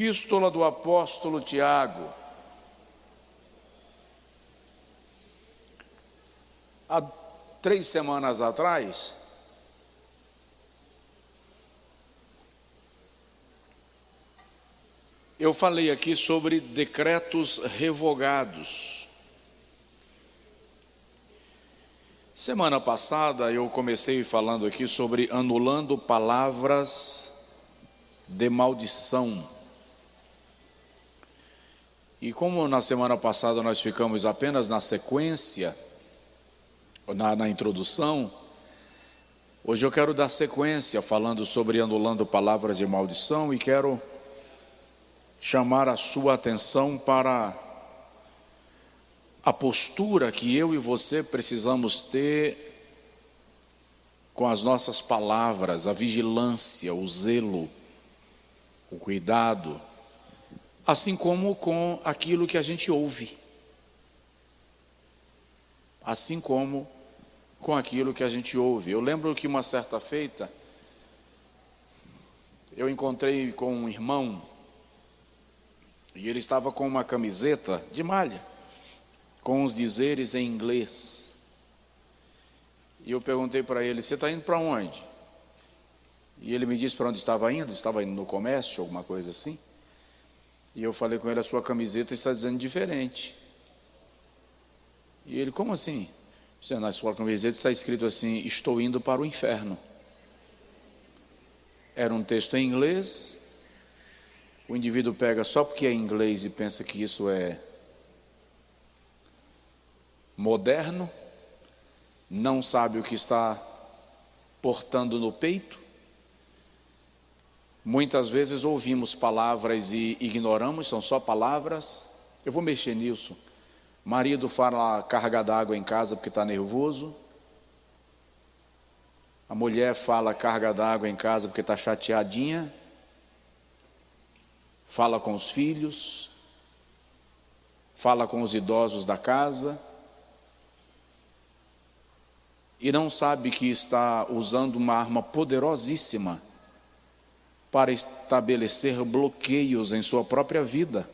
Epístola do apóstolo Tiago. Há 3 semanas atrás, eu falei aqui sobre decretos revogados. Semana passada eu comecei falando aqui sobre anulando palavras de maldição. E como na semana passada nós ficamos apenas na sequência, na introdução, hoje eu quero dar sequência falando sobre anulando palavras de maldição e quero chamar a sua atenção para a postura que eu e você precisamos ter com as nossas palavras, a vigilância, o zelo, o cuidado, assim como com aquilo que a gente ouve. Assim como com aquilo que a gente ouve. Eu lembro que uma certa feita, eu encontrei com um irmão, e ele estava com uma camiseta de malha, com os dizeres em inglês. E eu perguntei para ele: você está indo para onde? E ele me disse para onde estava indo no comércio, alguma coisa assim. E eu falei com ele: a sua camiseta está dizendo diferente. E ele: como assim? Na sua camiseta está escrito assim: estou indo para o inferno. Era um texto em inglês. O indivíduo pega só porque é inglês e pensa que isso é moderno, não sabe o que está portando no peito. Muitas vezes ouvimos palavras e ignoramos, são só palavras. Eu vou mexer nisso. Marido fala carga d'água em casa porque está nervoso. A mulher fala carga d'água em casa porque está chateadinha. Fala com os filhos. Fala com os idosos da casa. E não sabe que está usando uma arma poderosíssima para estabelecer bloqueios em sua própria vida.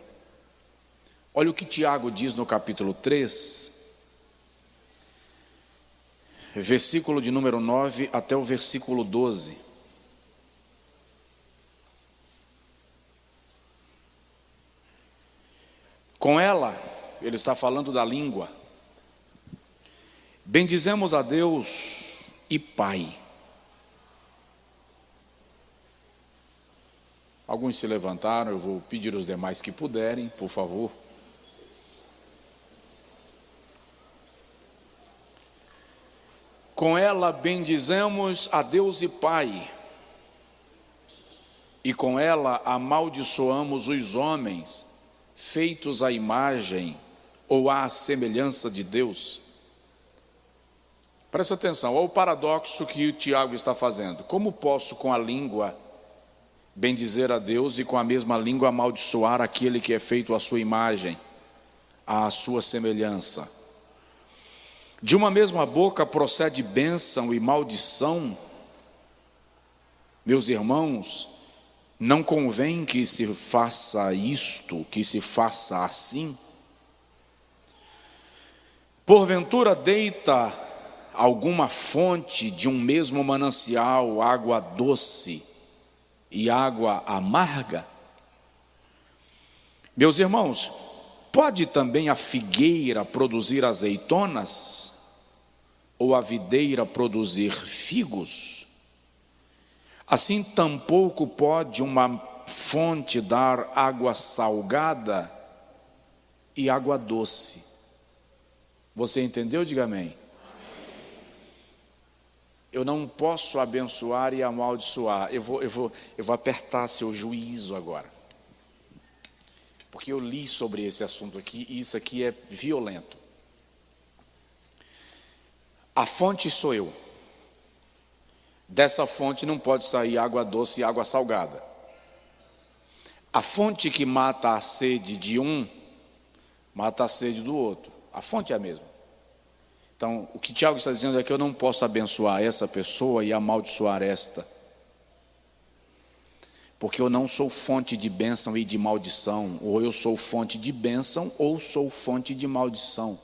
Olha o que Tiago diz no capítulo 3, versículo de número 9 até o versículo 12. Com ela, ele está falando da língua, bendizemos a Deus e Pai. Alguns se levantaram, eu vou pedir aos demais que puderem, por favor. Com ela bendizemos a Deus e Pai, e com ela amaldiçoamos os homens, feitos à imagem ou à semelhança de Deus. Presta atenção, olha o paradoxo que o Tiago está fazendo. Como posso com a língua bendizer a Deus e com a mesma língua amaldiçoar aquele que é feito à sua imagem, à sua semelhança? De uma mesma boca procede bênção e maldição. Meus irmãos, não convém que se faça isto, que se faça assim. Porventura deita alguma fonte de um mesmo manancial água doce e água amarga? Meus irmãos, pode também a figueira produzir azeitonas? Ou a videira produzir figos? Assim tampouco pode uma fonte dar água salgada e água doce. Você entendeu? Diga amém. Eu não posso abençoar e amaldiçoar. Eu vou apertar seu juízo agora. Porque eu li sobre esse assunto aqui e isso aqui é violento. A fonte sou eu. Dessa fonte não pode sair água doce e água salgada. A fonte que mata a sede de um, mata a sede do outro. A fonte é a mesma. Então, o que Tiago está dizendo é que eu não posso abençoar essa pessoa e amaldiçoar esta. porque eu não sou fonte de bênção e de maldição, ou eu sou fonte de bênção ou sou fonte de maldição.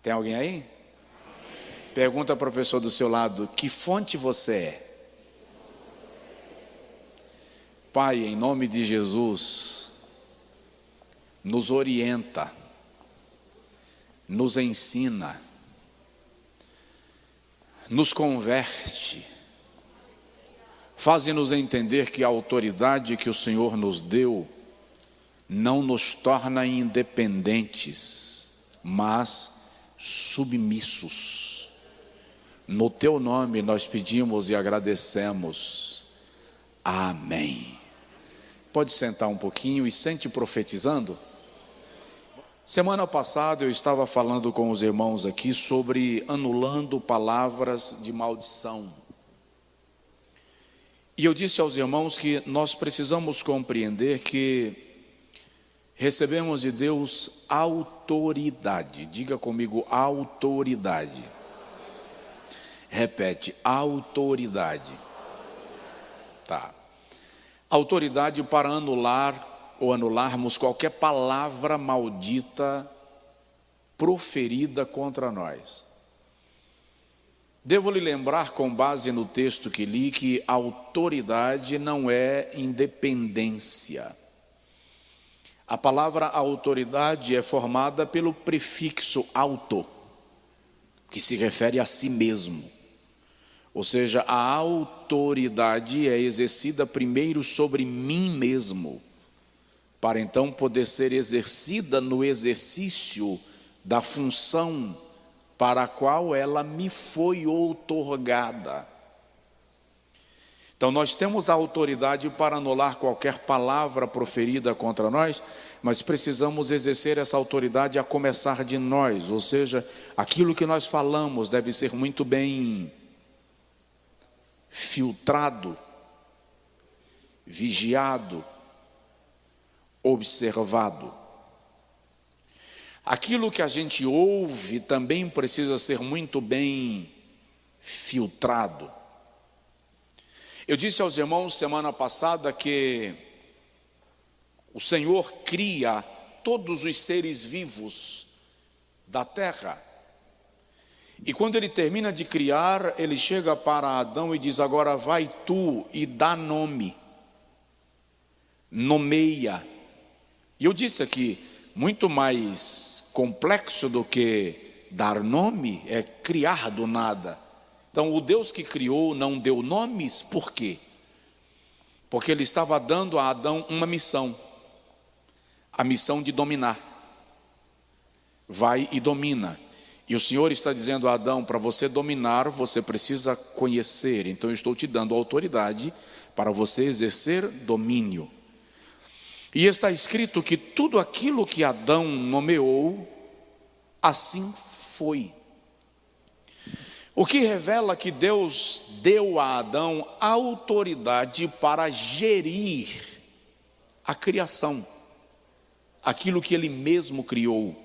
Tem alguém aí? Pergunta para a pessoa do seu lado: que fonte você é? Pai, em nome de Jesus, nos orienta, nos ensina, nos converte, faze-nos entender que a autoridade que o Senhor nos deu não nos torna independentes, mas submissos. No teu nome nós pedimos e agradecemos. Amém. Pode sentar um pouquinho e sente profetizando. Semana passada eu estava falando com os irmãos aqui sobre anulando palavras de maldição. E eu disse aos irmãos que nós precisamos compreender que recebemos de Deus autoridade. Diga comigo, autoridade. Repete, autoridade. Tá. Autoridade para anular ou anularmos qualquer palavra maldita proferida contra nós. Devo lhe lembrar, com base no texto que li, que autoridade não é independência. A palavra autoridade é formada pelo prefixo auto, que se refere a si mesmo. Ou seja, a autoridade é exercida primeiro sobre mim mesmo, para então poder ser exercida no exercício da função para a qual ela me foi outorgada. Então nós temos a autoridade para anular qualquer palavra proferida contra nós, mas precisamos exercer essa autoridade a começar de nós, ou seja, aquilo que nós falamos deve ser muito bem filtrado, vigiado, observado. Aquilo que a gente ouve também precisa ser muito bem filtrado. Eu disse aos irmãos semana passada que o Senhor cria todos os seres vivos da terra. E quando Ele termina de criar, Ele chega para Adão e diz: agora vai tu e dá nome, nomeia. E eu disse aqui, muito mais complexo do que dar nome é criar do nada. Então o Deus que criou não deu nomes, por quê? Porque Ele estava dando a Adão uma missão, a missão de dominar. Vai e domina. E o Senhor está dizendo a Adão: para você dominar, você precisa conhecer. Então eu estou te dando autoridade para você exercer domínio. E está escrito que tudo aquilo que Adão nomeou, assim foi. O que revela que Deus deu a Adão autoridade para gerir a criação, aquilo que ele mesmo criou.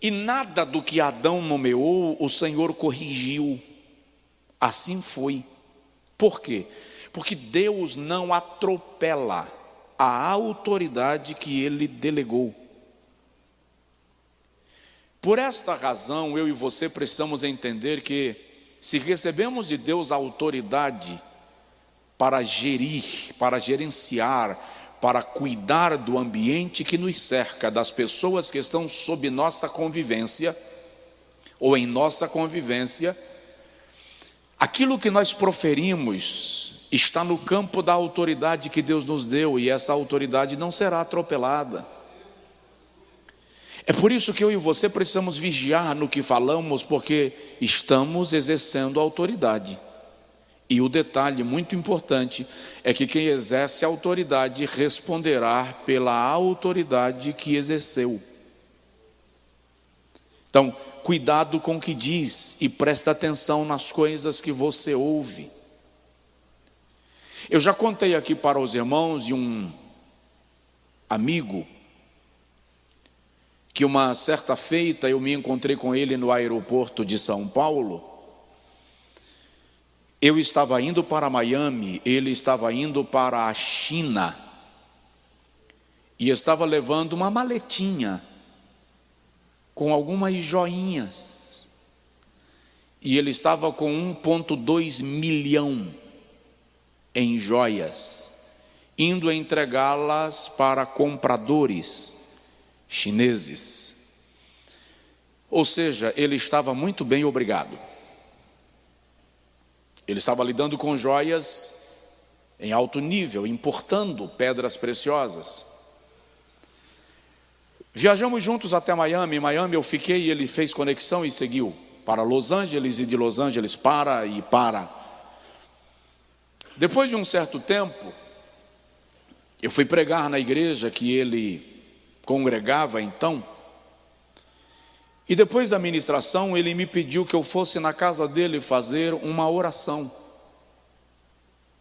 E nada do que Adão nomeou, o Senhor corrigiu. Assim foi. Por quê? Porque Deus não atropela a autoridade que Ele delegou. Por esta razão, eu e você precisamos entender que, se recebemos de Deus a autoridade para gerir, para gerenciar, para cuidar do ambiente que nos cerca, das pessoas que estão sob nossa convivência, ou em nossa convivência, aquilo que nós proferimos está no campo da autoridade que Deus nos deu, e essa autoridade não será atropelada. É por isso que eu e você precisamos vigiar no que falamos, porque estamos exercendo autoridade. E o detalhe muito importante é que quem exerce a autoridade responderá pela autoridade que exerceu. Então, cuidado com o que diz e presta atenção nas coisas que você ouve. Eu já contei aqui para os irmãos de um amigo que uma certa feita eu me encontrei com ele no aeroporto de São Paulo. Eu estava indo para Miami, ele estava indo para a China, e estava levando uma maletinha com algumas joinhas, e ele estava com 1,2 milhão em joias, indo entregá-las para compradores chineses. Ou seja, ele estava muito bem, obrigado. Ele estava lidando com joias em alto nível, importando pedras preciosas. Viajamos juntos até Miami. Em Miami eu fiquei e ele fez conexão e seguiu para Los Angeles, e de Los Angeles para. Depois de um certo tempo, eu fui pregar na igreja que ele congregava então. E depois da ministração, ele me pediu que eu fosse na casa dele fazer uma oração.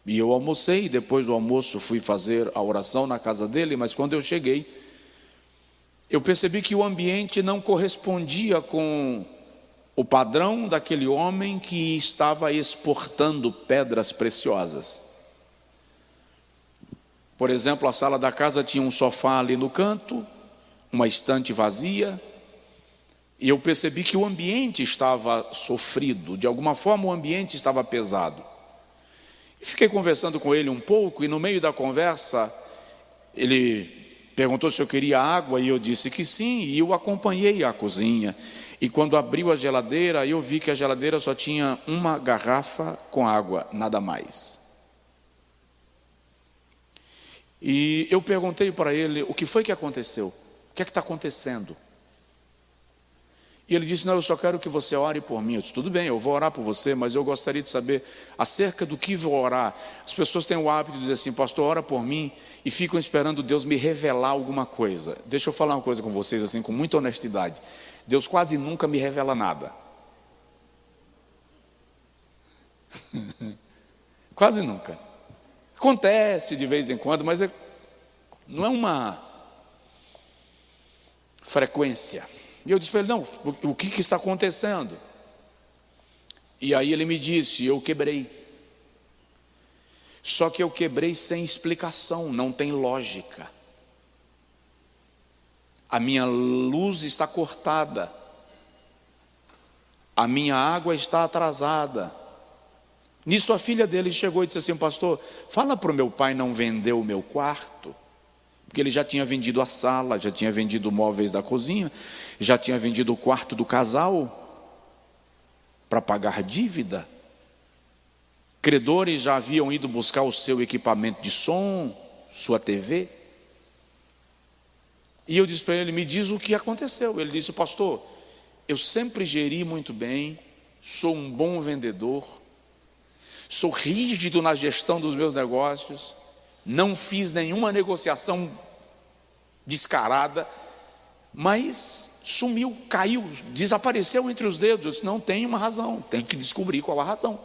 E eu almocei, depois do almoço fui fazer a oração na casa dele, mas quando eu cheguei, eu percebi que o ambiente não correspondia com o padrão daquele homem que estava exportando pedras preciosas. Por exemplo, a sala da casa tinha um sofá ali no canto, uma estante vazia, e eu percebi que o ambiente estava sofrido, de alguma forma o ambiente estava pesado. E fiquei conversando com ele um pouco, e no meio da conversa, ele perguntou se eu queria água, e eu disse que sim, e eu acompanhei à cozinha. E quando abriu a geladeira, eu vi que a geladeira só tinha uma garrafa com água, nada mais. E eu perguntei para ele, o que foi que aconteceu? O que é que está acontecendo? E ele disse, não, eu só quero que você ore por mim. Eu disse, tudo bem, eu vou orar por você, mas eu gostaria de saber acerca do que vou orar. As pessoas têm o hábito de dizer assim, pastor, ora por mim, e ficam esperando Deus me revelar alguma coisa. Deixa eu falar uma coisa com vocês, assim, com muita honestidade. Deus quase nunca me revela nada. Quase nunca. Acontece de vez em quando, mas não é uma frequência. E eu disse para ele, não, o que está acontecendo? E aí ele me disse, eu quebrei. Só que eu quebrei sem explicação, não tem lógica. A minha luz está cortada. A minha água está atrasada. Nisso a filha dele chegou e disse assim, pastor, fala para o meu pai não vender o meu quarto. Porque ele já tinha vendido a sala, já tinha vendido móveis da cozinha, já tinha vendido o quarto do casal para pagar dívida. Credores já haviam ido buscar o seu equipamento de som, sua TV. E eu disse para ele, me diz o que aconteceu. Ele disse, pastor, eu sempre geri muito bem, sou um bom vendedor, sou rígido na gestão dos meus negócios, não fiz nenhuma negociação descarada, mas sumiu, caiu, desapareceu entre os dedos. Eu disse, não tem uma razão, tem que descobrir qual a razão.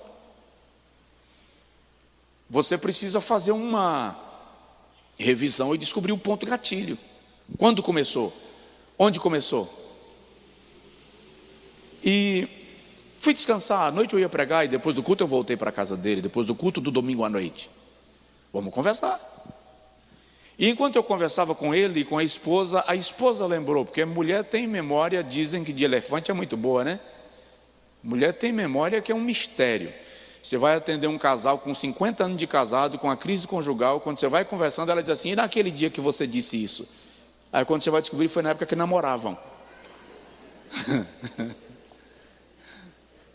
Você precisa fazer uma revisão e descobrir o ponto gatilho. Quando começou? Onde começou? E fui descansar, à noite eu ia pregar e depois do culto eu voltei para a casa dele, depois do culto do domingo à noite. Vamos conversar. E enquanto eu conversava com ele e com a esposa lembrou, porque mulher tem memória, dizem que de elefante é muito boa, né? Mulher tem memória que é um mistério. Você vai atender um casal com 50 anos de casado, com a crise conjugal, quando você vai conversando, ela diz assim, e naquele dia que você disse isso? Aí quando você vai descobrir, foi na época que namoravam.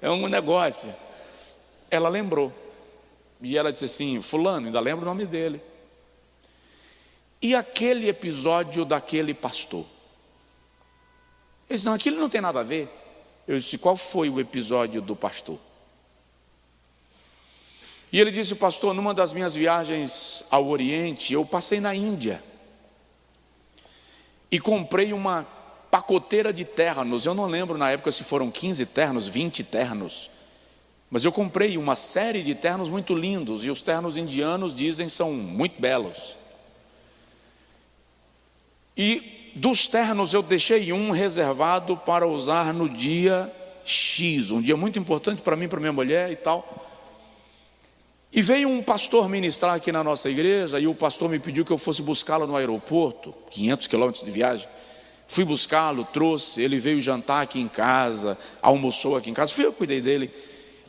É um negócio. Ela lembrou. E ela disse assim, fulano, ainda lembro o nome dele. E aquele episódio daquele pastor? Ele disse, não, aquilo não tem nada a ver. Eu disse, qual foi o episódio do pastor? E ele disse, pastor, numa das minhas viagens ao Oriente, eu passei na Índia. E comprei uma pacoteira de ternos. Eu não lembro na época se foram 15 ternos, 20 ternos. Mas eu comprei uma série de ternos muito lindos. E os ternos indianos, dizem, são muito belos. E dos ternos eu deixei um reservado para usar no dia X. Um dia muito importante para mim, para minha mulher e tal. E veio um pastor ministrar aqui na nossa igreja, e o pastor me pediu que eu fosse buscá-lo no aeroporto, 500 quilômetros de viagem. Fui buscá-lo, trouxe, ele veio jantar aqui em casa, almoçou aqui em casa, eu cuidei dele.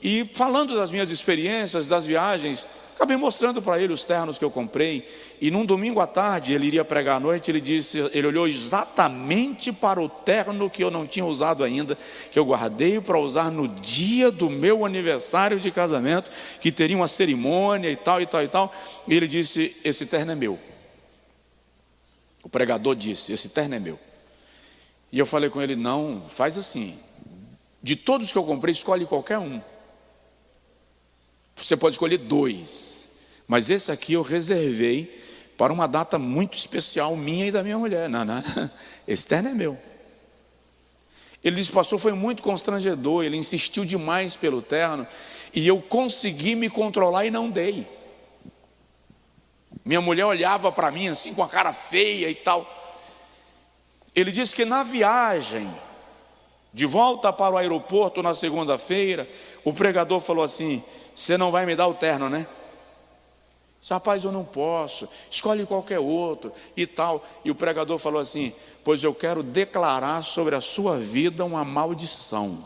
E falando das minhas experiências, das viagens, acabei mostrando para ele os ternos que eu comprei. E num domingo à tarde, ele iria pregar à noite, ele olhou exatamente para o terno que eu não tinha usado ainda, que eu guardei para usar no dia do meu aniversário de casamento, que teria uma cerimônia e tal, e tal, e tal. E ele disse: esse terno é meu. O pregador disse: esse terno é meu. E eu falei com ele: não, faz assim, de todos que eu comprei, escolhe qualquer um. Você pode escolher 2, mas esse aqui eu reservei para uma data muito especial minha e da minha mulher. Não, esse terno é meu. Ele disse: pastor, foi muito constrangedor, ele insistiu demais pelo terno, e eu consegui me controlar e não dei. Minha mulher olhava para mim assim com a cara feia e tal. Ele disse que na viagem de volta para o aeroporto na segunda-feira, o pregador falou assim: você não vai me dar o terno, né? Disse: rapaz, eu não posso, escolhe qualquer outro e tal. E o pregador falou assim: pois eu quero declarar sobre a sua vida uma maldição.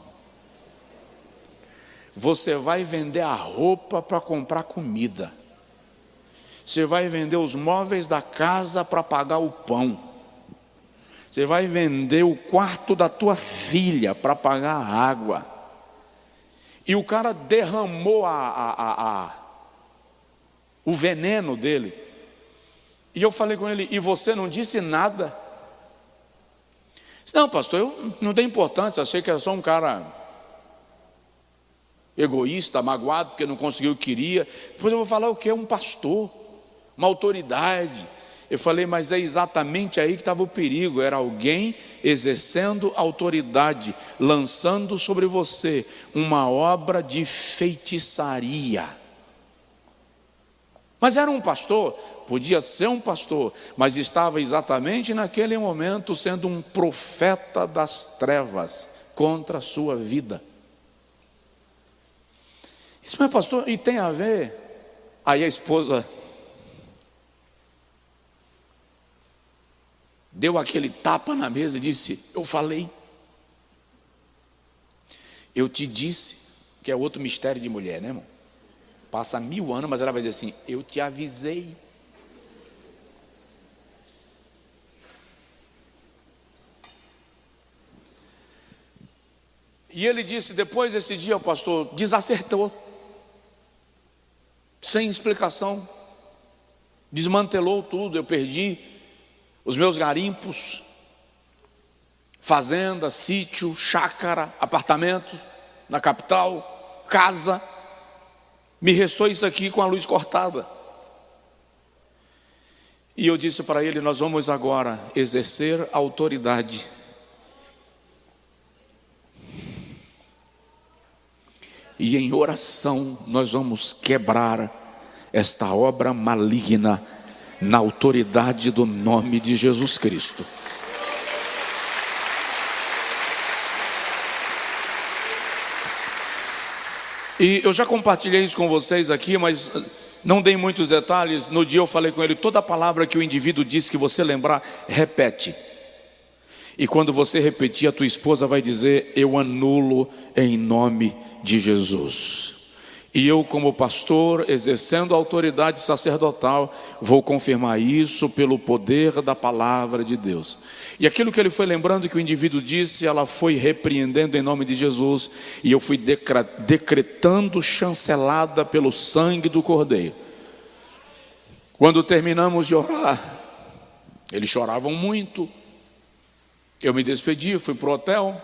Você vai vender a roupa para comprar comida. Você vai vender os móveis da casa para pagar o pão. Você vai vender o quarto da tua filha para pagar a água. E o cara derramou o veneno dele. E eu falei com ele: e você não disse nada? Disse: não, pastor, eu não dei importância, achei que era só um cara egoísta, magoado, porque não conseguiu o que queria. Depois eu vou falar o que é um pastor, uma autoridade. Eu falei: mas é exatamente aí que estava o perigo. Era alguém exercendo autoridade, lançando sobre você uma obra de feitiçaria. Mas era um pastor, podia ser um pastor, mas estava exatamente naquele momento sendo um profeta das trevas contra a sua vida. Isso não é pastor? E tem a ver? Aí a esposa deu aquele tapa na mesa e disse: eu falei. Eu te disse, que é outro mistério de mulher, né, irmão? Passa 1000 anos, mas ela vai dizer assim: eu te avisei. E ele disse: depois desse dia, o pastor desacertou, sem explicação, desmantelou tudo. Eu perdi os meus garimpos, fazenda, sítio, chácara, apartamento na capital, casa. Me restou isso aqui com a luz cortada. E eu disse para ele: nós vamos agora exercer a autoridade. E em oração nós vamos quebrar esta obra maligna na autoridade do nome de Jesus Cristo. E eu já compartilhei isso com vocês aqui, mas não dei muitos detalhes. No dia eu falei com ele: toda palavra que o indivíduo diz que você lembrar, repete. E quando você repetir, a tua esposa vai dizer: eu anulo em nome de Jesus. E eu, como pastor, exercendo a autoridade sacerdotal, vou confirmar isso pelo poder da palavra de Deus. E aquilo que ele foi lembrando que o indivíduo disse, ela foi repreendendo em nome de Jesus. E eu fui decretando chancelada pelo sangue do Cordeiro. Quando terminamos de orar, eles choravam muito. Eu me despedi, fui para o hotel.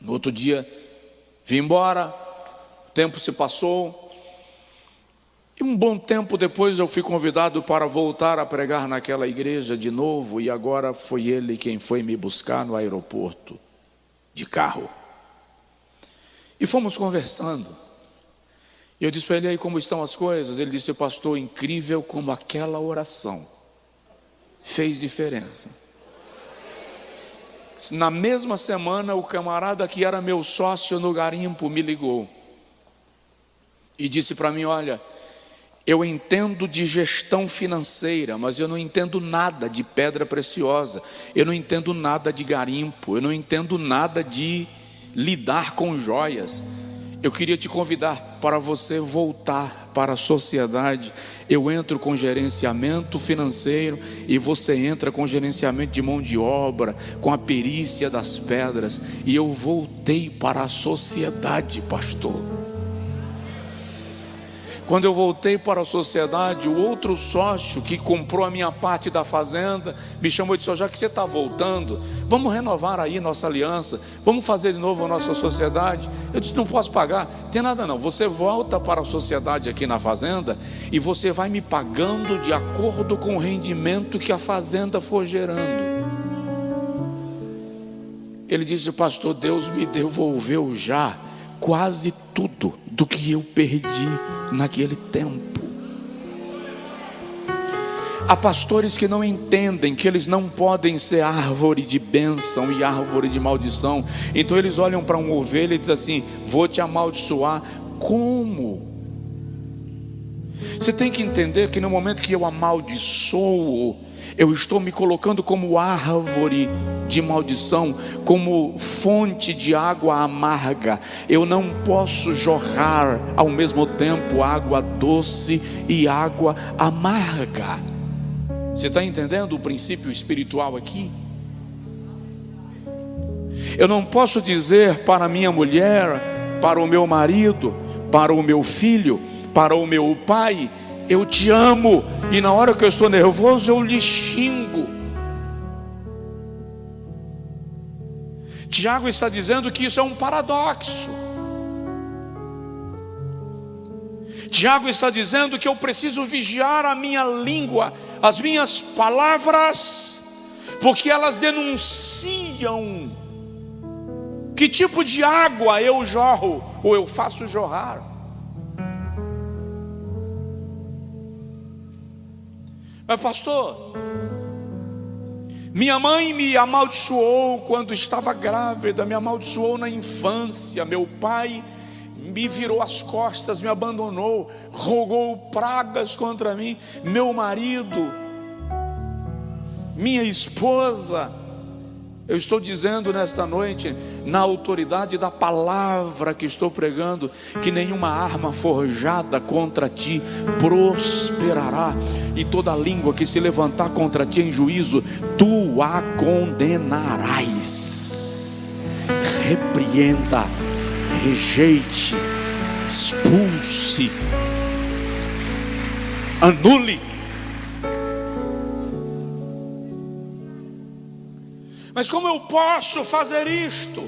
No outro dia, vim embora. O tempo se passou. E um bom tempo depois eu fui convidado para voltar a pregar naquela igreja de novo. E agora foi ele quem foi me buscar no aeroporto, de carro. E fomos conversando. E eu disse para ele: aí, como estão as coisas? Ele disse: pastor, incrível como aquela oração fez diferença. Na mesma semana, o camarada que era meu sócio no garimpo me ligou e disse para mim: olha, Eu entendo de gestão financeira, mas eu não entendo nada de pedra preciosa, eu não entendo nada de garimpo, eu não entendo nada de lidar com joias. Eu queria te convidar para você voltar para a sociedade. Eu entro com gerenciamento financeiro e você entra com gerenciamento de mão de obra, com a perícia das pedras. E eu voltei para a sociedade, pastor. Quando eu voltei para a sociedade, o outro sócio que comprou a minha parte da fazenda me chamou e disse: já que você está voltando, vamos renovar aí nossa aliança, vamos fazer de novo a nossa sociedade. Eu disse: não posso pagar. Tem nada não, você volta para a sociedade aqui na fazenda e você vai me pagando de acordo com o rendimento que a fazenda for gerando. Ele disse: pastor, Deus me devolveu já quase tudo do que eu perdi naquele tempo. Há pastores que não entendem que eles não podem ser árvore de bênção e árvore de maldição. Então eles olham para uma ovelha e dizem assim: vou te amaldiçoar. Como? Você tem que entender que no momento que eu amaldiçoo, eu estou me colocando como árvore de maldição, como fonte de água amarga. Eu não posso jorrar ao mesmo tempo água doce e água amarga. Você está entendendo o princípio espiritual aqui? Eu não posso dizer para minha mulher, para o meu marido, para o meu filho, para o meu pai: eu te amo, e na hora que eu estou nervoso eu lhe xingo. Tiago está dizendo que isso é um paradoxo. Tiago está dizendo que eu preciso vigiar a minha língua, as minhas palavras, porque elas denunciam que tipo de água eu jorro ou eu faço jorrar. Mas pastor, minha mãe me amaldiçoou quando estava grávida, me amaldiçoou na infância, meu pai me virou as costas, me abandonou, rogou pragas contra mim, meu marido, minha esposa. Eu estou dizendo nesta noite, na autoridade da palavra que estou pregando, que nenhuma arma forjada contra ti prosperará, e toda língua que se levantar contra ti em juízo, tu a condenarás. Repreenda, rejeite, expulse, anule. Mas como eu posso fazer isto?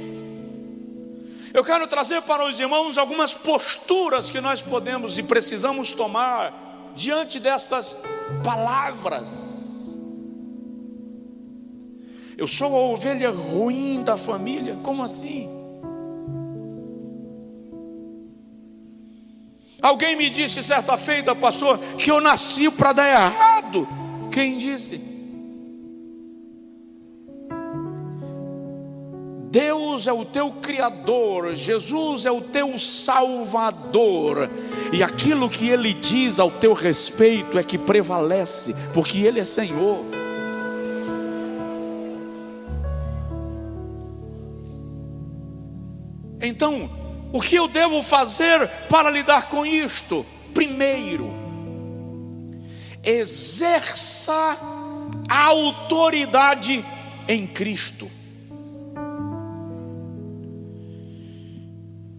Eu quero trazer para os irmãos algumas posturas que nós podemos e precisamos tomar diante destas palavras. Eu sou a ovelha ruim da família. Como assim? Alguém me disse certa feita, pastor, que eu nasci para dar errado. Quem disse? Deus é o teu Criador, Jesus é o teu Salvador, e aquilo que Ele diz ao teu respeito é que prevalece, porque Ele é Senhor. Então, o que eu devo fazer para lidar com isto? Primeiro, exerça a autoridade em Cristo.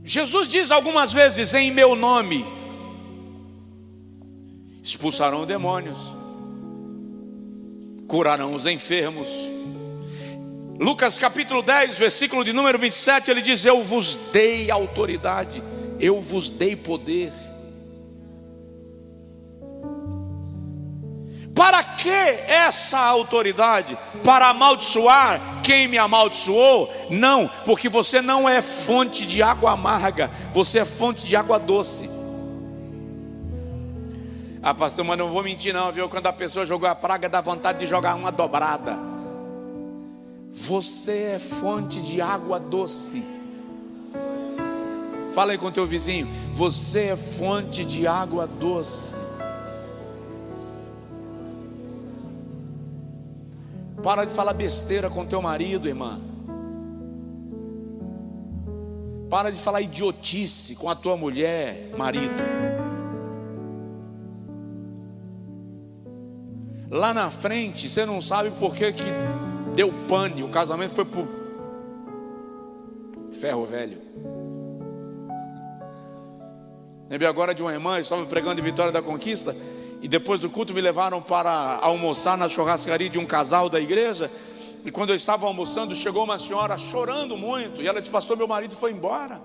Jesus diz algumas vezes: em meu nome expulsarão demônios, curarão os enfermos. Lucas capítulo 10, versículo de número 27, ele diz: eu vos dei autoridade, eu vos dei poder. Para que essa autoridade? Para amaldiçoar quem me amaldiçoou? Não, porque você não é fonte de água amarga, você é fonte de água doce. Ah, pastor, mas não vou mentir não, viu? Quando a pessoa jogou a praga, dá vontade de jogar uma dobrada. Você é fonte de água doce. Fala aí com teu vizinho: você é fonte de água doce. Para de falar besteira com teu marido, irmã. Para de falar idiotice com a tua mulher, marido. Lá na frente, você não sabe por que deu pane, o casamento foi por ferro velho. Lembrei agora de uma irmã, estava pregando em Vitória da Conquista, e depois do culto me levaram para almoçar na churrascaria de um casal da igreja. E quando eu estava almoçando, chegou uma senhora chorando muito, e ela disse: pastor, meu marido foi embora,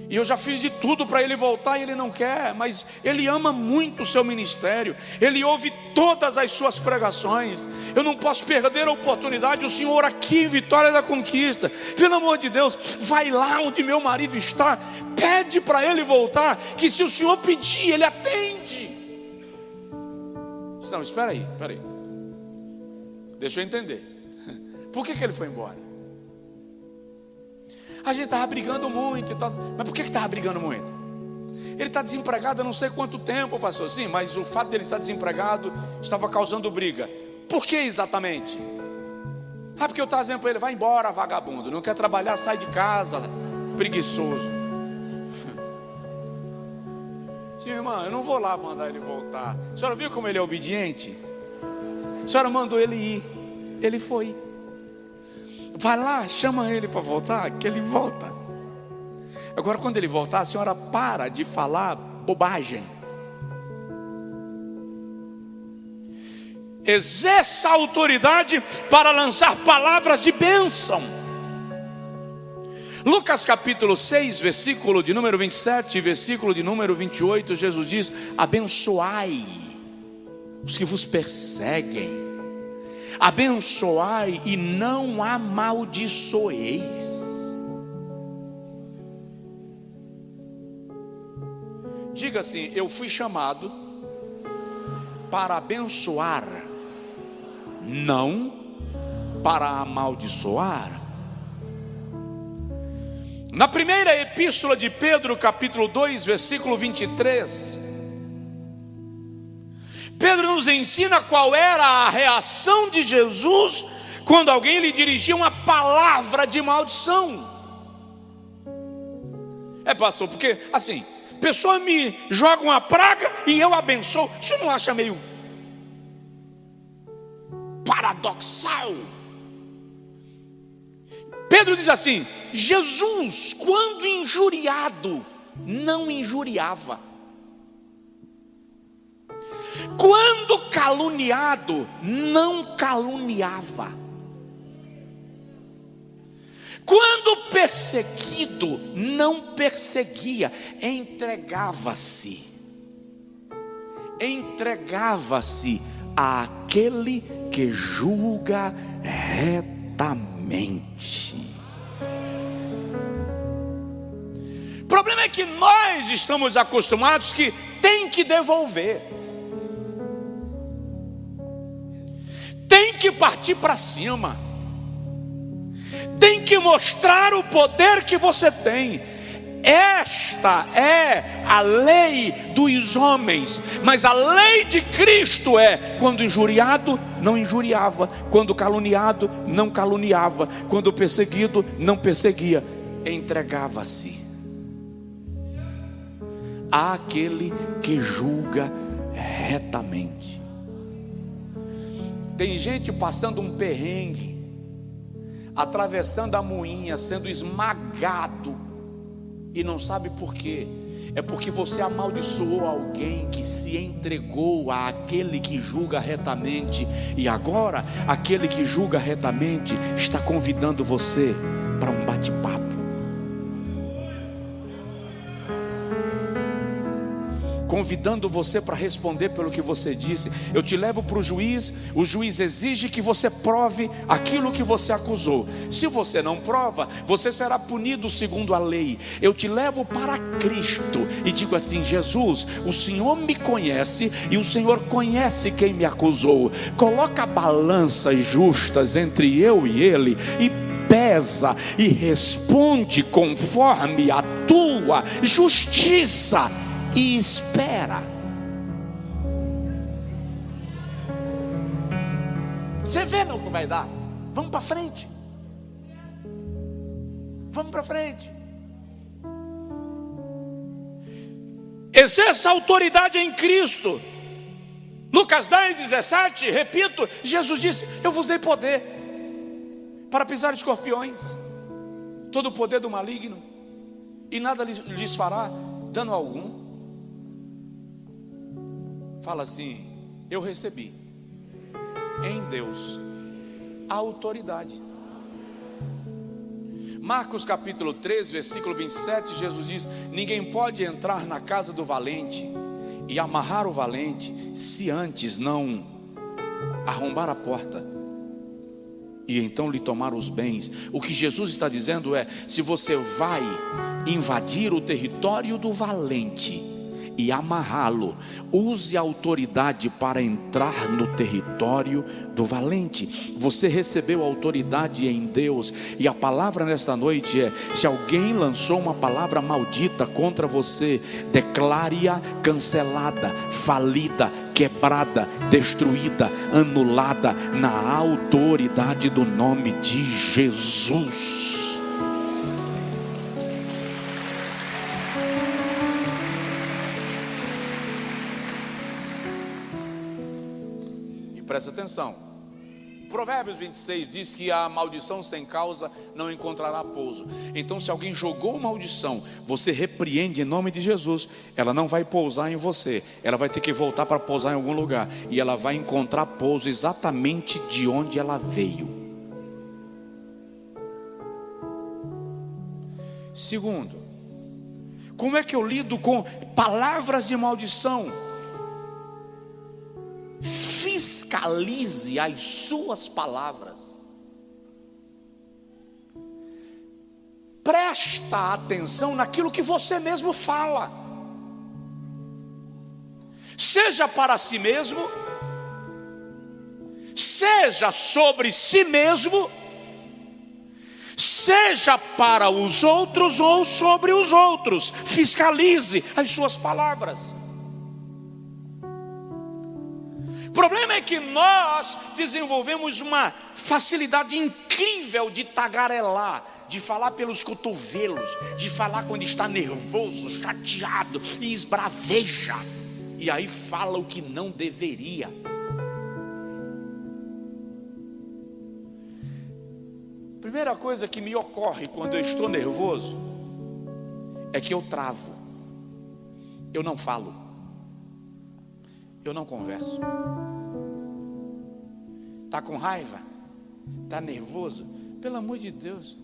e eu já fiz de tudo para ele voltar e ele não quer, mas ele ama muito o seu ministério, ele ouve todas as suas pregações, eu não posso perder a oportunidade. O senhor aqui em Vitória da Conquista, pelo amor de Deus, vai lá onde meu marido está, pede para ele voltar, que se o senhor pedir, ele atende. Não, espera aí, deixa eu entender. Por que ele foi embora? A gente estava brigando muito e tal. Mas por que estava brigando muito? Ele está desempregado há não sei quanto tempo, pastor. Sim, mas o fato dele estar desempregado estava causando briga. Por que exatamente? Porque eu estava dizendo para ele: vai embora, vagabundo, não quer trabalhar, sai de casa, preguiçoso. Sim, irmã, eu não vou lá mandar ele voltar. A senhora viu como ele é obediente? A senhora mandou ele ir, ele foi. Vai lá, chama ele para voltar, que ele volta. Agora, quando ele voltar, a senhora para de falar bobagem. Exerça a autoridade para lançar palavras de bênção. Lucas capítulo 6, versículo de número 27, versículo de número 28, Jesus diz: abençoai os que vos perseguem, abençoai e não amaldiçoeis. Diga assim: eu fui chamado para abençoar, não para amaldiçoar. Na primeira epístola de Pedro, capítulo 2, versículo 23, Pedro nos ensina qual era a reação de Jesus quando alguém lhe dirigia uma palavra de maldição. Pastor, porque assim, pessoa me joga uma praga e eu abençoo. Você não acha meio paradoxal? Pedro diz assim: Jesus, quando injuriado, não injuriava. Quando caluniado, não caluniava. Quando perseguido, não perseguia. Entregava-se àquele que julga retamente. O problema é que nós estamos acostumados que tem que devolver, tem que partir para cima, tem que mostrar o poder que você tem. Esta é a lei dos homens, mas a lei de Cristo é: quando injuriado, não injuriava; quando caluniado, não caluniava; quando perseguido, não perseguia. Entregava-se àquele que julga retamente. Tem gente passando um perrengue, atravessando a moinha, sendo esmagado, e não sabe por quê. É porque você amaldiçoou alguém que se entregou àquele que julga retamente. E agora, aquele que julga retamente está convidando você para um bate-papo. Convidando você para responder pelo que você disse. Eu te levo para o juiz juiz exige que você prove aquilo que você acusou. Se você não prova, você será punido segundo a lei. Eu te levo para Cristo e digo assim: Jesus, o Senhor me conhece e o Senhor conhece quem me acusou. Coloca balanças justas entre eu e ele e pesa e responde conforme a tua justiça. E espera. Você vê no que vai dar. Vamos para frente. Vamos para frente. Exerça autoridade em Cristo. Lucas 10, 17, repito, Jesus disse: eu vos dei poder para pisar escorpiões, todo o poder do maligno, e nada lhes fará dano algum. Fala assim: eu recebi em Deus a autoridade. Marcos capítulo 13, versículo 27, Jesus diz: ninguém pode entrar na casa do valente e amarrar o valente, se antes não arrombar a porta e então lhe tomar os bens. O que Jesus está dizendo é: se você vai invadir o território do valente e amarrá-lo, use a autoridade para entrar no território do valente. Você recebeu autoridade em Deus, e a palavra nesta noite é: se alguém lançou uma palavra maldita contra você, declare-a cancelada, falida, quebrada, destruída, anulada, na autoridade do nome de Jesus. Presta atenção. Provérbios 26 diz que a maldição sem causa não encontrará pouso. Então, se alguém jogou maldição, você repreende em nome de Jesus. Ela não vai pousar em você, ela vai ter que voltar para pousar em algum lugar, e ela vai encontrar pouso exatamente de onde ela veio. Segundo, como é que eu lido com palavras de maldição? Fiscalize as suas palavras. Presta atenção naquilo que você mesmo fala. Seja para si mesmo, seja sobre si mesmo, seja para os outros ou sobre os outros. Fiscalize as suas palavras. O problema é que nós desenvolvemos uma facilidade incrível de tagarelar, de falar pelos cotovelos, de falar quando está nervoso, chateado, e esbraveja, e aí fala o que não deveria. Primeira coisa que me ocorre quando eu estou nervoso é que eu travo, eu não falo, eu não converso. Está com raiva? Está nervoso? Pelo amor de Deus,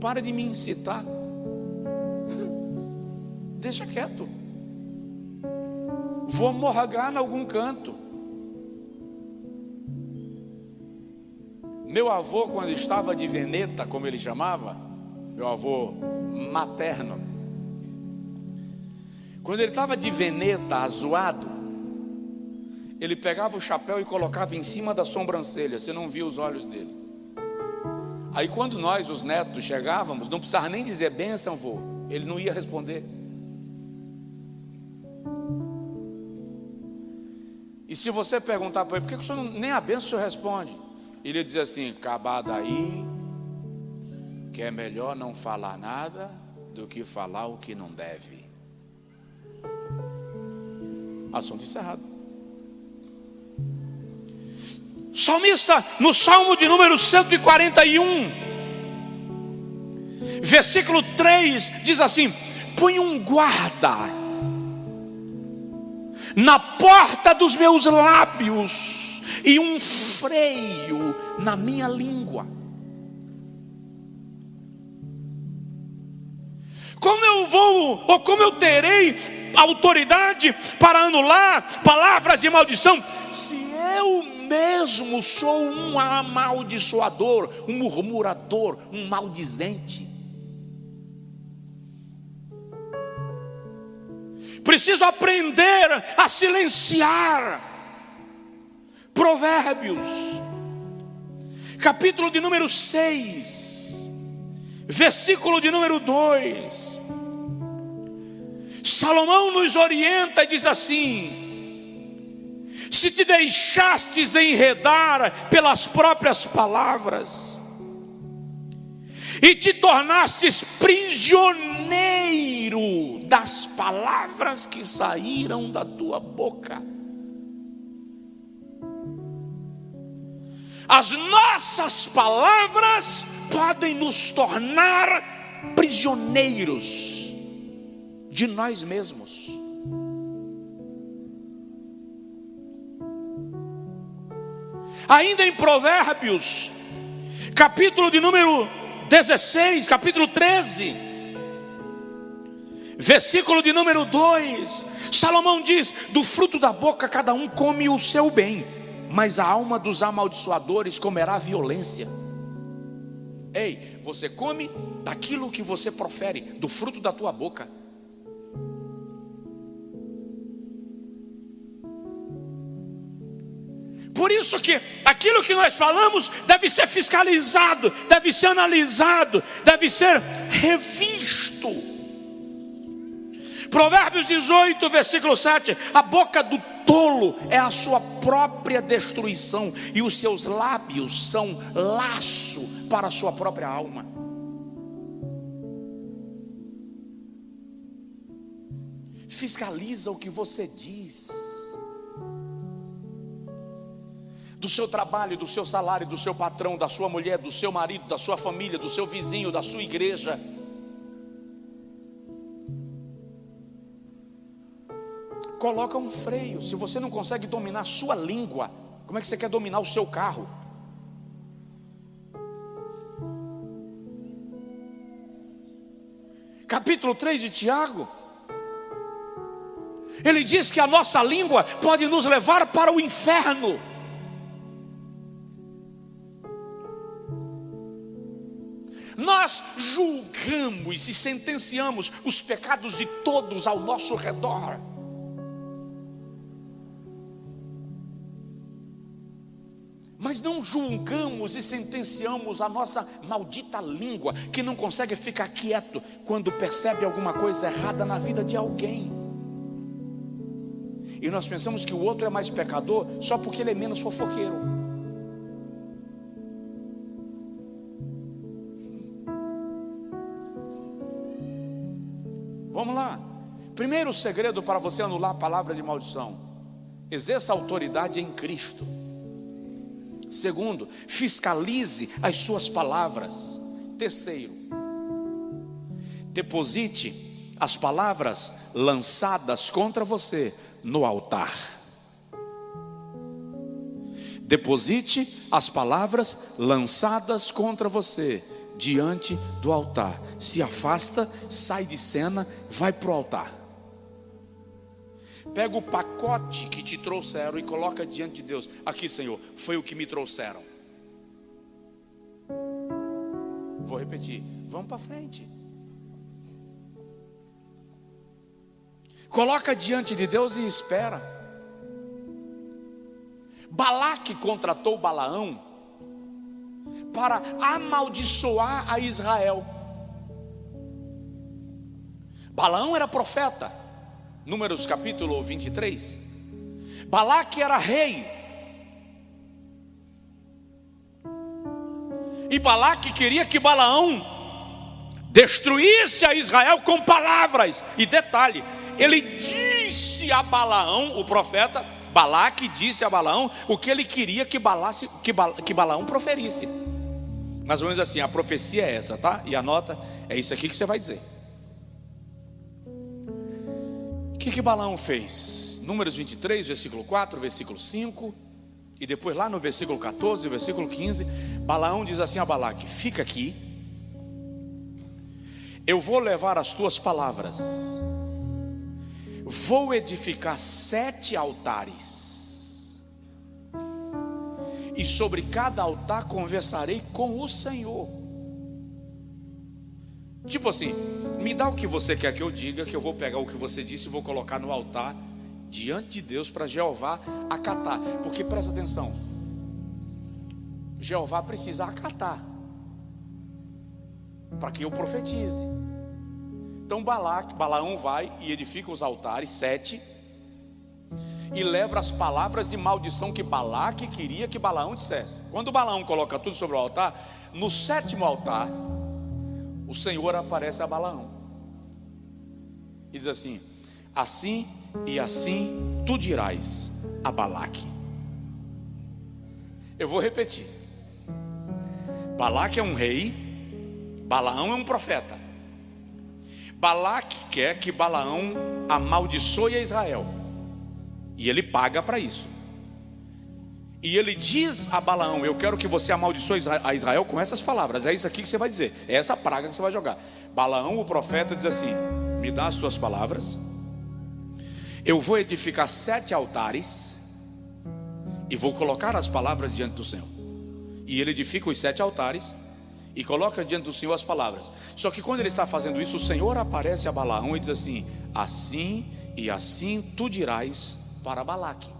para de me incitar. Deixa quieto. Vou morgar em algum canto. Meu avô, quando estava de veneta, como ele chamava, meu avô materno, quando ele estava de veneta, azoado, ele pegava o chapéu e colocava em cima da sobrancelha, você não via os olhos dele. Aí quando nós, os netos, chegávamos, não precisava nem dizer bênção, vô, ele não ia responder. E se você perguntar para ele: por que o senhor nem a bênção o senhor responde? Ele ia dizer assim: acabado aí, que é melhor não falar nada do que falar o que não deve. Assunto encerrado. Salmista, no Salmo de número 141, versículo 3, diz assim: põe um guarda na porta dos meus lábios e um freio na minha língua. Como eu vou, ou como eu terei autoridade para anular palavras de maldição, se eu mesmo sou um amaldiçoador, um murmurador, um maldizente? Preciso aprender a silenciar. Provérbios, capítulo de número 6, versículo de número 2. Salomão nos orienta e diz assim: se te deixastes enredar pelas próprias palavras, e te tornastes prisioneiro das palavras que saíram da tua boca. As nossas palavras podem nos tornar prisioneiros de nós mesmos. Ainda em Provérbios, capítulo de número 16, capítulo 13, versículo de número 2, Salomão diz: do fruto da boca cada um come o seu bem, mas a alma dos amaldiçoadores comerá violência. Ei, você come daquilo que você profere, do fruto da tua boca. Por isso que aquilo que nós falamos deve ser fiscalizado, deve ser analisado, deve ser revisto. Provérbios 18, versículo 7: a boca do tolo é a sua própria destruição, e os seus lábios são laço para a sua própria alma. Fiscaliza o que você diz. Do seu trabalho, do seu salário, do seu patrão, da sua mulher, do seu marido, da sua família, do seu vizinho, da sua igreja. Coloca um freio. Se você não consegue dominar a sua língua, como é que você quer dominar o seu carro? Capítulo 3 de Tiago, ele diz que a nossa língua pode nos levar para o inferno. Nós julgamos e sentenciamos os pecados de todos ao nosso redor. Mas não julgamos e sentenciamos a nossa maldita língua, que não consegue ficar quieto quando percebe alguma coisa errada na vida de alguém. E nós pensamos que o outro é mais pecador só porque ele é menos fofoqueiro. Vamos lá. Primeiro segredo para você anular a palavra de maldição: exerça autoridade em Cristo. Segundo, fiscalize as suas palavras. Terceiro, deposite as palavras lançadas contra você no altar. Deposite as palavras lançadas contra você diante do altar. Se afasta, sai de cena, vai para o altar. Pega o pacote que te trouxeram e coloca diante de Deus. Aqui, Senhor, foi o que me trouxeram. Vou repetir, vamos para frente. Coloca diante de Deus e espera. Balaque contratou Balaão para amaldiçoar a Israel. Balaão era profeta. Números capítulo 23. Balaque era rei. E Balaque queria que Balaão destruísse a Israel com palavras. E detalhe, ele disse a Balaão, o profeta Balaque disse a Balaão o que ele queria que Balaão proferisse. Mais ou menos assim, a profecia é essa, tá? E anota, é isso aqui que você vai dizer. O que Balaão fez? Números 23, versículo 4, versículo 5. E depois lá no versículo 14, versículo 15, Balaão diz assim a Balaque: fica aqui, eu vou levar as tuas palavras, vou edificar 7 altares, e sobre cada altar conversarei com o Senhor. Tipo assim, me dá o que você quer que eu diga, que eu vou pegar o que você disse e vou colocar no altar diante de Deus para Jeová acatar. Porque presta atenção, Jeová precisa acatar para que eu profetize. Então Balaão vai e edifica os altares 7. e leva as palavras de maldição que Balaque queria que Balaão dissesse. Quando Balaão coloca tudo sobre o altar, no 7º altar, o Senhor aparece a Balaão e diz assim: assim e assim tu dirás a Balaque. Eu vou repetir. Balaque é um rei, Balaão é um profeta. Balaque quer que Balaão amaldiçoe a Israel, e ele paga para isso. E ele diz a Balaão: eu quero que você amaldiçoe a Israel com essas palavras. É isso aqui que você vai dizer, é essa praga que você vai jogar. Balaão, o profeta, diz assim: me dá as suas palavras, eu vou edificar 7 altares e vou colocar as palavras diante do Senhor. E ele edifica os 7 altares e coloca diante do Senhor as palavras. Só que quando ele está fazendo isso, o Senhor aparece a Balaão e diz assim: assim e assim tu dirás para Balaque.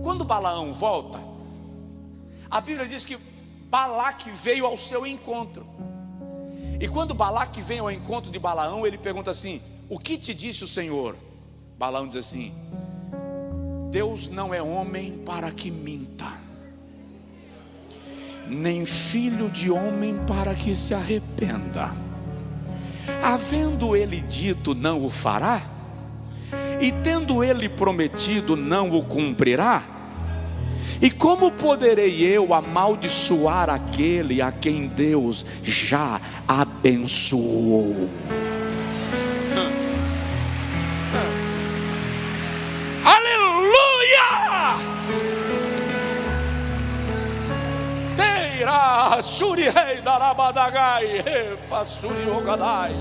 Quando Balaão volta, a Bíblia diz que Balaque veio ao seu encontro. E quando Balaque vem ao encontro de Balaão, ele pergunta assim: o que te disse o Senhor? Balaão diz assim: Deus não é homem para que minta, nem filho de homem para que se arrependa. Havendo ele dito, não o fará, e tendo ele prometido, não o cumprirá. E como poderei eu amaldiçoar aquele a quem Deus já abençoou? Aleluia! Teira suri rei darabadagai refa suri ogadai.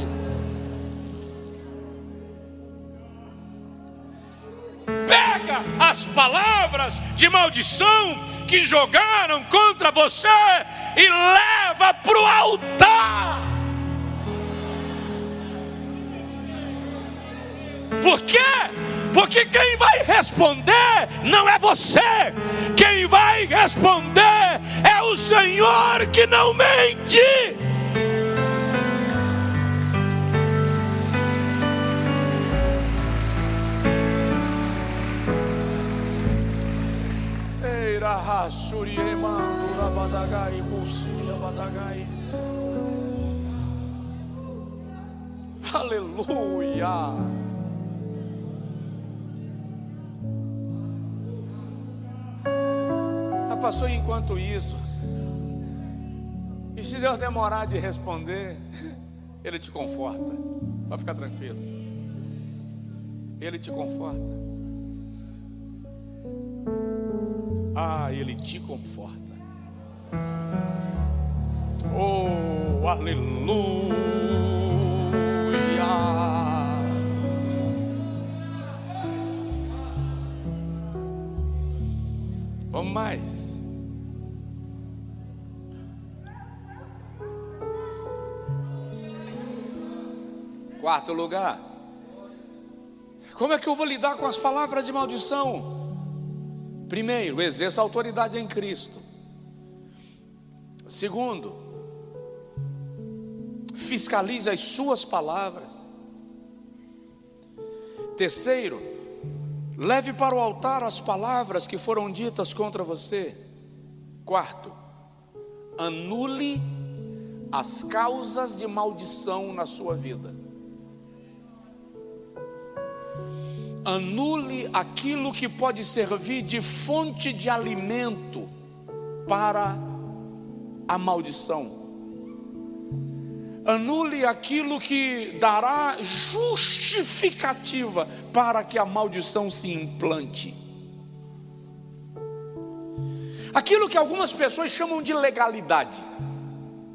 Pega as palavras de maldição que jogaram contra você e leva para o altar. Por quê? Porque quem vai responder não é você. Quem vai responder é o Senhor que não mente. Aleluia. Pastor, enquanto isso, e se Deus demorar de responder, Ele te conforta. Vai ficar tranquilo, Ele te conforta. Ele te conforta. Oh, aleluia. Vamos mais. Quarto lugar. Como é que eu vou lidar com as palavras de maldição? Primeiro, exerça a autoridade em Cristo. Segundo, fiscalize as suas palavras. Terceiro, leve para o altar as palavras que foram ditas contra você. Quarto, anule as causas de maldição na sua vida. Anule aquilo que pode servir de fonte de alimento para a maldição. Anule aquilo que dará justificativa para que a maldição se implante. Aquilo que algumas pessoas chamam de legalidade,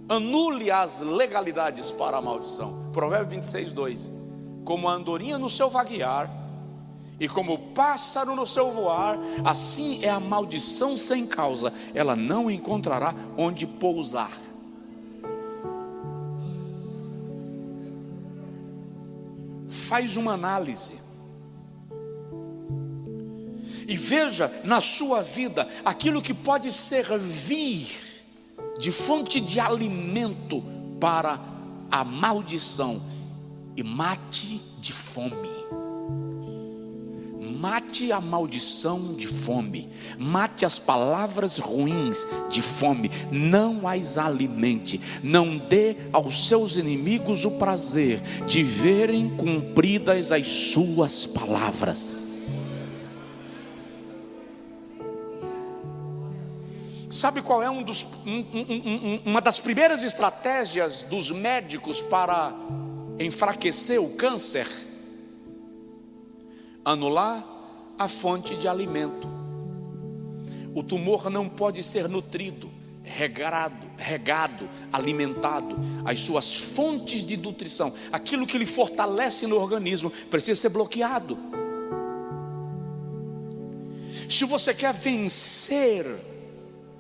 anule as legalidades para a maldição. Provérbio 26, 2. Como a andorinha no seu vaguear, e como o pássaro no seu voar, assim é a maldição sem causa, ela não encontrará onde pousar. Faz uma análise e veja na sua vida aquilo que pode servir de fonte de alimento para a maldição, e mate de fome. mate a maldição de fome, mate as palavras ruins de fome, não as alimente, não dê aos seus inimigos o prazer de verem cumpridas as suas palavras. Sabe qual é uma das primeiras estratégias dos médicos para enfraquecer o câncer? Anular a fonte de alimento. O tumor não pode ser nutrido, regado, alimentado. As suas fontes de nutrição, aquilo que lhe fortalece no organismo, precisa ser bloqueado. Se você quer vencer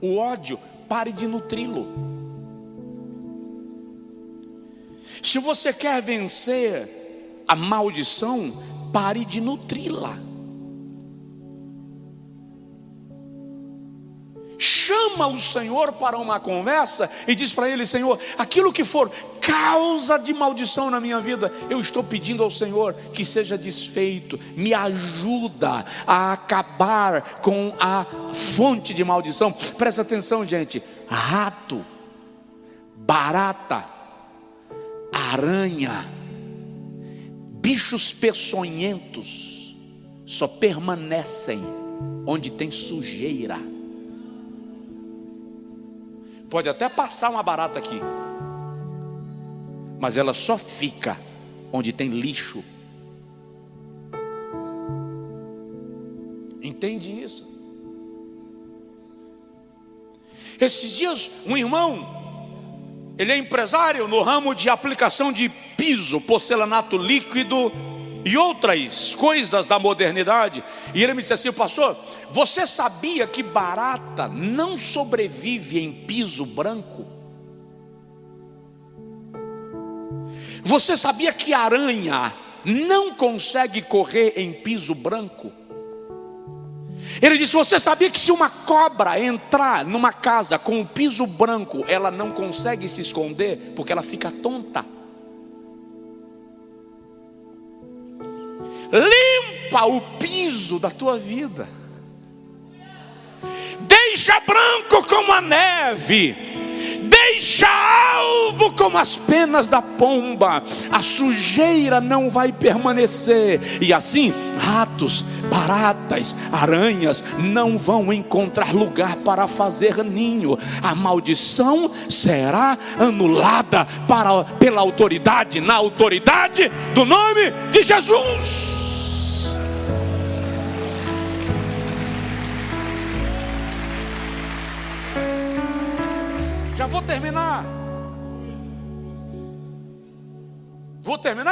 o ódio, pare de nutri-lo. Se você quer vencer a maldição, pare de nutri-la. Chama o Senhor para uma conversa e diz para Ele: Senhor, aquilo que for causa de maldição na minha vida, eu estou pedindo ao Senhor que seja desfeito. Me ajuda a acabar com a fonte de maldição. Presta atenção, gente. Rato, barata, aranha, bichos peçonhentos só permanecem onde tem sujeira. Pode até passar uma barata aqui, mas ela só fica onde tem lixo. Entende isso? Esses dias um irmão, ele é empresário no ramo de aplicação de piso, porcelanato líquido e outras coisas da modernidade. E ele me disse assim: pastor, você sabia que barata não sobrevive em piso branco? Você sabia que aranha não consegue correr em piso branco? Ele disse: você sabia que se uma cobra entrar numa casa com o piso branco, ela não consegue se esconder porque ela fica tonta? Limpa o piso da tua vida, deixa branco como a neve, deixa alvo como as penas da pomba. A sujeira não vai permanecer, e assim ratos, baratas, aranhas não vão encontrar lugar para fazer ninho. A maldição será anulada pela autoridade, na autoridade do nome de Jesus. Já vou terminar.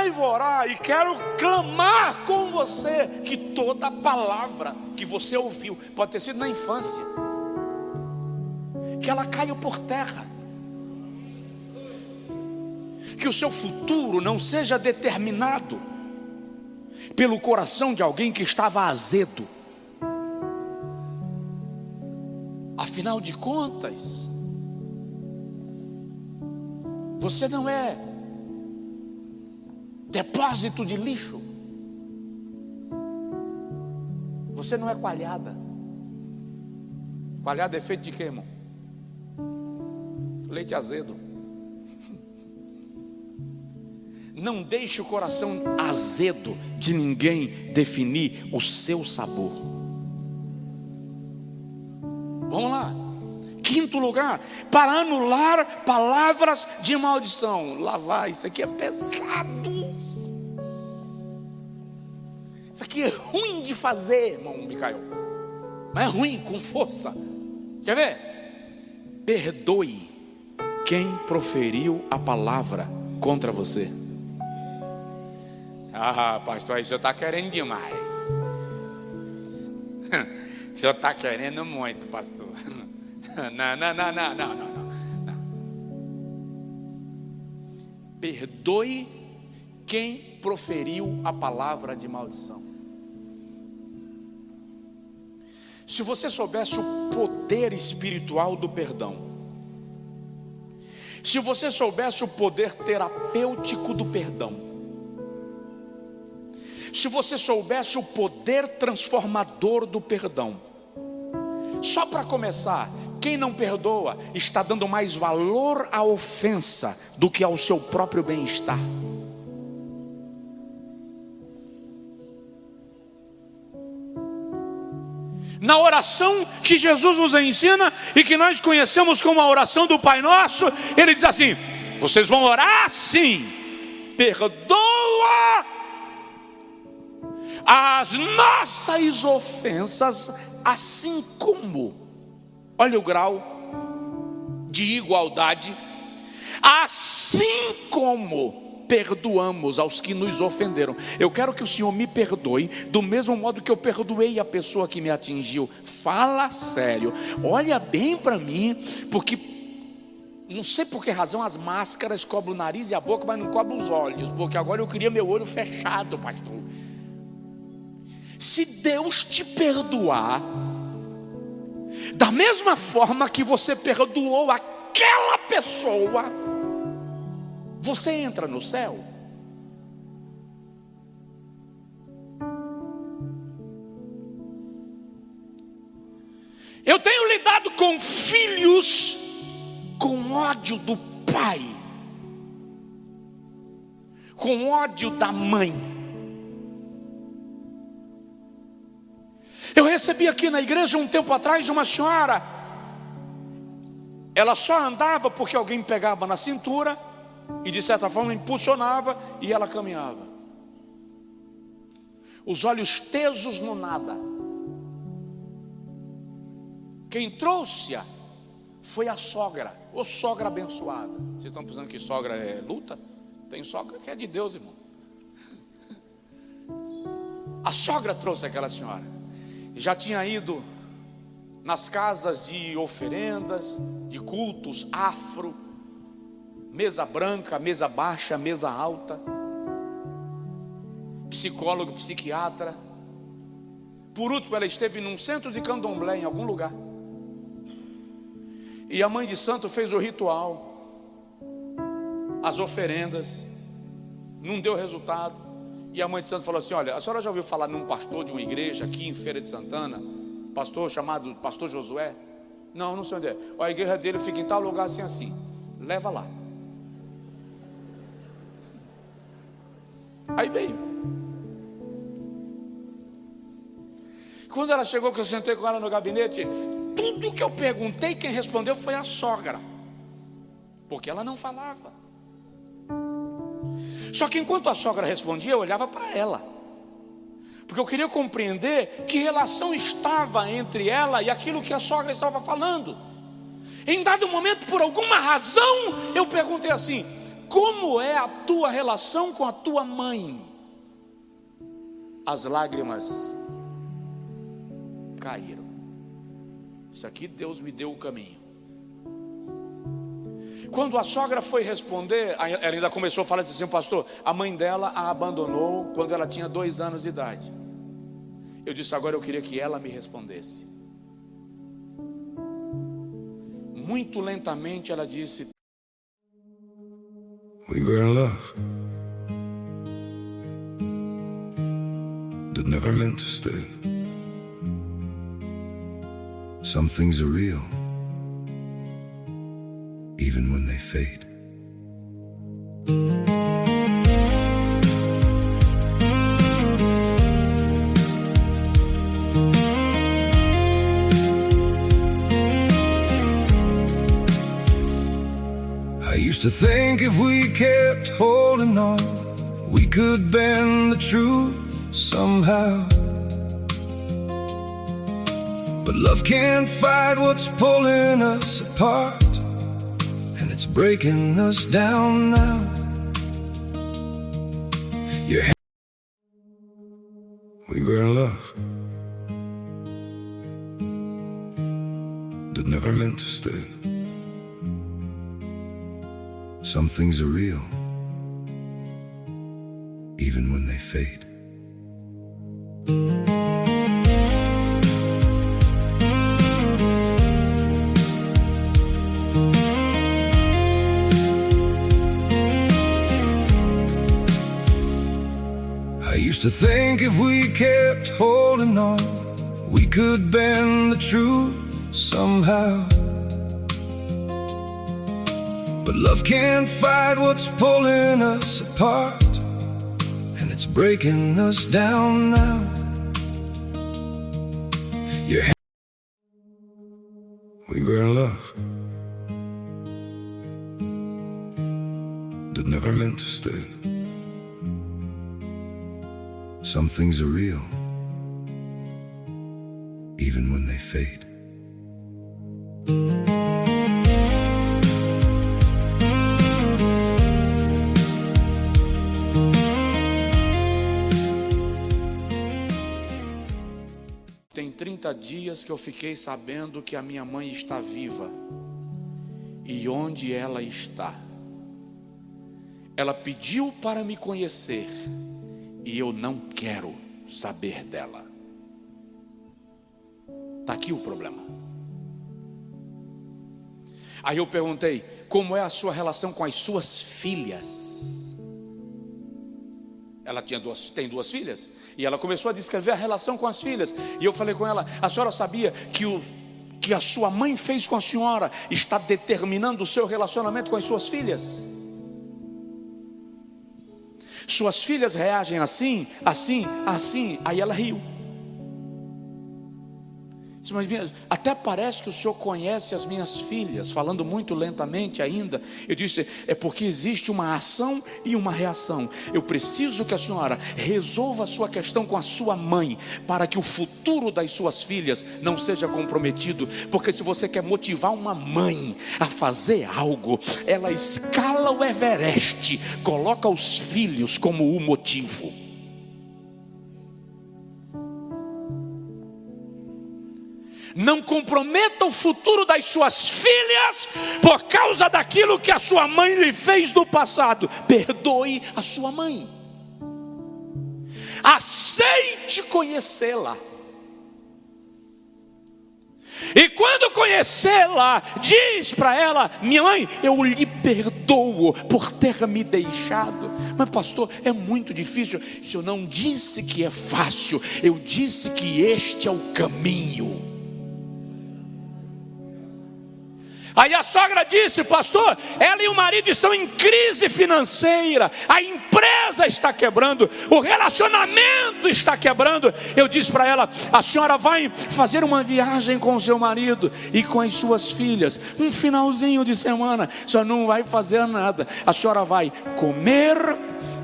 E vou orar. E quero clamar com você que toda palavra que você ouviu, pode ter sido na infância, que ela caia por terra. Que o seu futuro não seja determinado pelo coração de alguém que estava azedo. Afinal de contas, você não é depósito de lixo. Você não é coalhada. Coalhada é feito de quê, irmão? Leite azedo. Não deixe o coração azedo de ninguém definir o seu sabor. Vamos lá. Quinto lugar, para anular palavras de maldição. Lá vai, isso aqui é pesado. Isso aqui é ruim de fazer, irmão Micael. Mas é ruim, com força. Quer ver? Perdoe quem proferiu a palavra contra você. Ah, pastor, aí o senhor está querendo demais. O senhor está querendo muito, pastor. Não. Perdoe quem proferiu a palavra de maldição. Se você soubesse o poder espiritual do perdão, se você soubesse o poder terapêutico do perdão, Se você soubesse o poder transformador do perdão. Só para começar, quem não perdoa está dando mais valor à ofensa do que ao seu próprio bem-estar. Na oração que Jesus nos ensina e que nós conhecemos como a oração do Pai Nosso, Ele diz assim: vocês vão orar assim: perdoa as nossas ofensas, assim como, olha o grau de igualdade, assim como perdoamos aos que nos ofenderam. Eu quero que o Senhor me perdoe do mesmo modo que eu perdoei a pessoa que me atingiu. Fala sério, olha bem para mim, porque não sei por que razão as máscaras cobrem o nariz e a boca, mas não cobrem os olhos, porque agora eu queria meu olho fechado, pastor. Se Deus te perdoar da mesma forma que você perdoou aquela pessoa, você entra no céu? Eu tenho lidado com filhos com ódio do pai, com ódio da mãe. Eu recebi aqui na igreja um tempo atrás uma senhora. Ela só andava porque alguém pegava na cintura e de certa forma impulsionava, e ela caminhava. Os olhos tesos no nada. Quem trouxe-a foi a sogra. Ô sogra abençoada. Vocês estão pensando que sogra é luta? Tem sogra que é de Deus, irmão. A sogra trouxe aquela senhora. Já tinha ido nas casas de oferendas, de cultos afro, mesa branca, mesa baixa, mesa alta, psicólogo, psiquiatra. Por último, ela esteve num centro de candomblé em algum lugar. E a mãe de santo fez o ritual, as oferendas, não deu resultado. E a mãe de santo falou assim: olha, a senhora já ouviu falar num pastor de uma igreja aqui em Feira de Santana, pastor chamado Pastor Josué? Não, não sei onde é. A igreja dele fica em tal lugar assim, assim. Leva lá. Aí veio. Quando ela chegou, que eu sentei com ela no gabinete, tudo que eu perguntei, quem respondeu foi a sogra, porque ela não falava. Só que enquanto a sogra respondia, eu olhava para ela, porque eu queria compreender que relação estava entre ela e aquilo que a sogra estava falando. Em dado momento, por alguma razão, eu perguntei assim: como é a tua relação com a tua mãe? As lágrimas caíram. Isso aqui Deus me deu o caminho. Quando a sogra foi responder, ela ainda começou a falar assim: pastor, a mãe dela a abandonou quando ela tinha 2 anos de idade. Eu disse: agora eu queria que ela me respondesse. Muito lentamente ela disse: We were in love that never meant to stay. Some things are real, even when they fade. I used to think if we kept holding on, we could bend the truth somehow. But love can't fight what's pulling us apart, and it's breaking us down now. We were in love that never meant to stay. Some things are real, even when they fade. I used to To think if we kept holding on, we could bend the truth somehow. But love can't fight what's pulling us apart, and it's breaking us down now. We were in love that never meant to stay. Some things are real, even when they fade. Tem 30 dias que eu fiquei sabendo que a minha mãe está viva. E onde ela está? Ela pediu para me conhecer e eu não quero saber dela. Está aqui o problema. Aí eu perguntei: como é a sua relação com as suas filhas? Ela tem duas filhas, e ela começou a descrever a relação com as filhas. E eu falei com ela: a senhora sabia que a sua mãe fez com a senhora está determinando o seu relacionamento com as suas filhas? Suas filhas reagem assim, assim, assim. Aí ela riu. Mas até parece que o senhor conhece as minhas filhas. Falando muito lentamente ainda, eu disse: é porque existe uma ação e uma reação. Eu preciso que a senhora resolva a sua questão com a sua mãe, para que o futuro das suas filhas não seja comprometido. Porque se você quer motivar uma mãe a fazer algo, ela escala o Everest, coloca os filhos como o motivo. Não comprometa o futuro das suas filhas por causa daquilo que a sua mãe lhe fez no passado. Perdoe a sua mãe. Aceite conhecê-la. E quando conhecê-la, diz para ela: minha mãe, eu lhe perdoo por ter me deixado. Mas pastor, é muito difícil. Eu não disse que é fácil, eu disse que este é o caminho. Aí a sogra disse: pastor, ela e o marido estão em crise financeira, a empresa está quebrando, o relacionamento está quebrando. Eu disse para ela: a senhora vai fazer uma viagem com o seu marido e com as suas filhas, um finalzinho de semana, só não vai fazer nada. A senhora vai comer,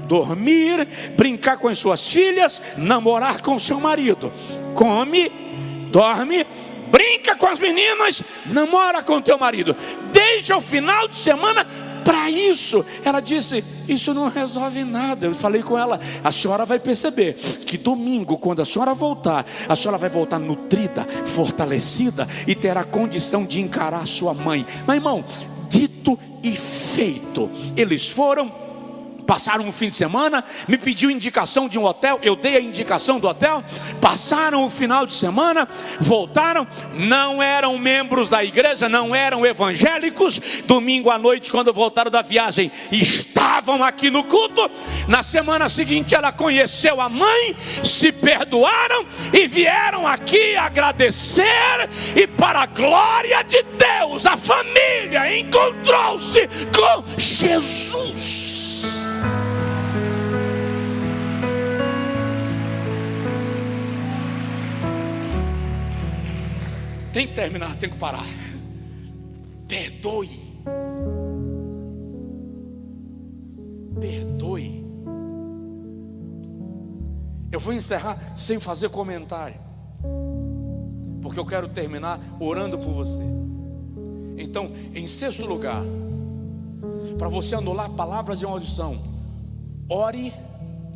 dormir, brincar com as suas filhas, namorar com o seu marido. Come, dorme, brinca com as meninas, namora com o teu marido. Deixa o final de semana para isso. Ela disse: isso não resolve nada. Eu falei com ela: a senhora vai perceber que domingo, quando a senhora voltar, a senhora vai voltar nutrida, fortalecida e terá condição de encarar a sua mãe. Mas irmão, dito e feito. Eles foram, passaram um fim de semana, me pediu indicação de um hotel, eu dei a indicação do hotel, passaram o final de semana, voltaram, não eram membros da igreja, não eram evangélicos. Domingo à noite, quando voltaram da viagem, estavam aqui no culto. Na semana seguinte ela conheceu a mãe, se perdoaram e vieram aqui agradecer. E para a glória de Deus, a família encontrou-se com Jesus. Tem que terminar, tem que parar. Perdoe. Perdoe. Eu vou encerrar sem fazer comentário, porque eu quero terminar orando por você. Então, em sexto lugar, para você anular palavras de maldição, ore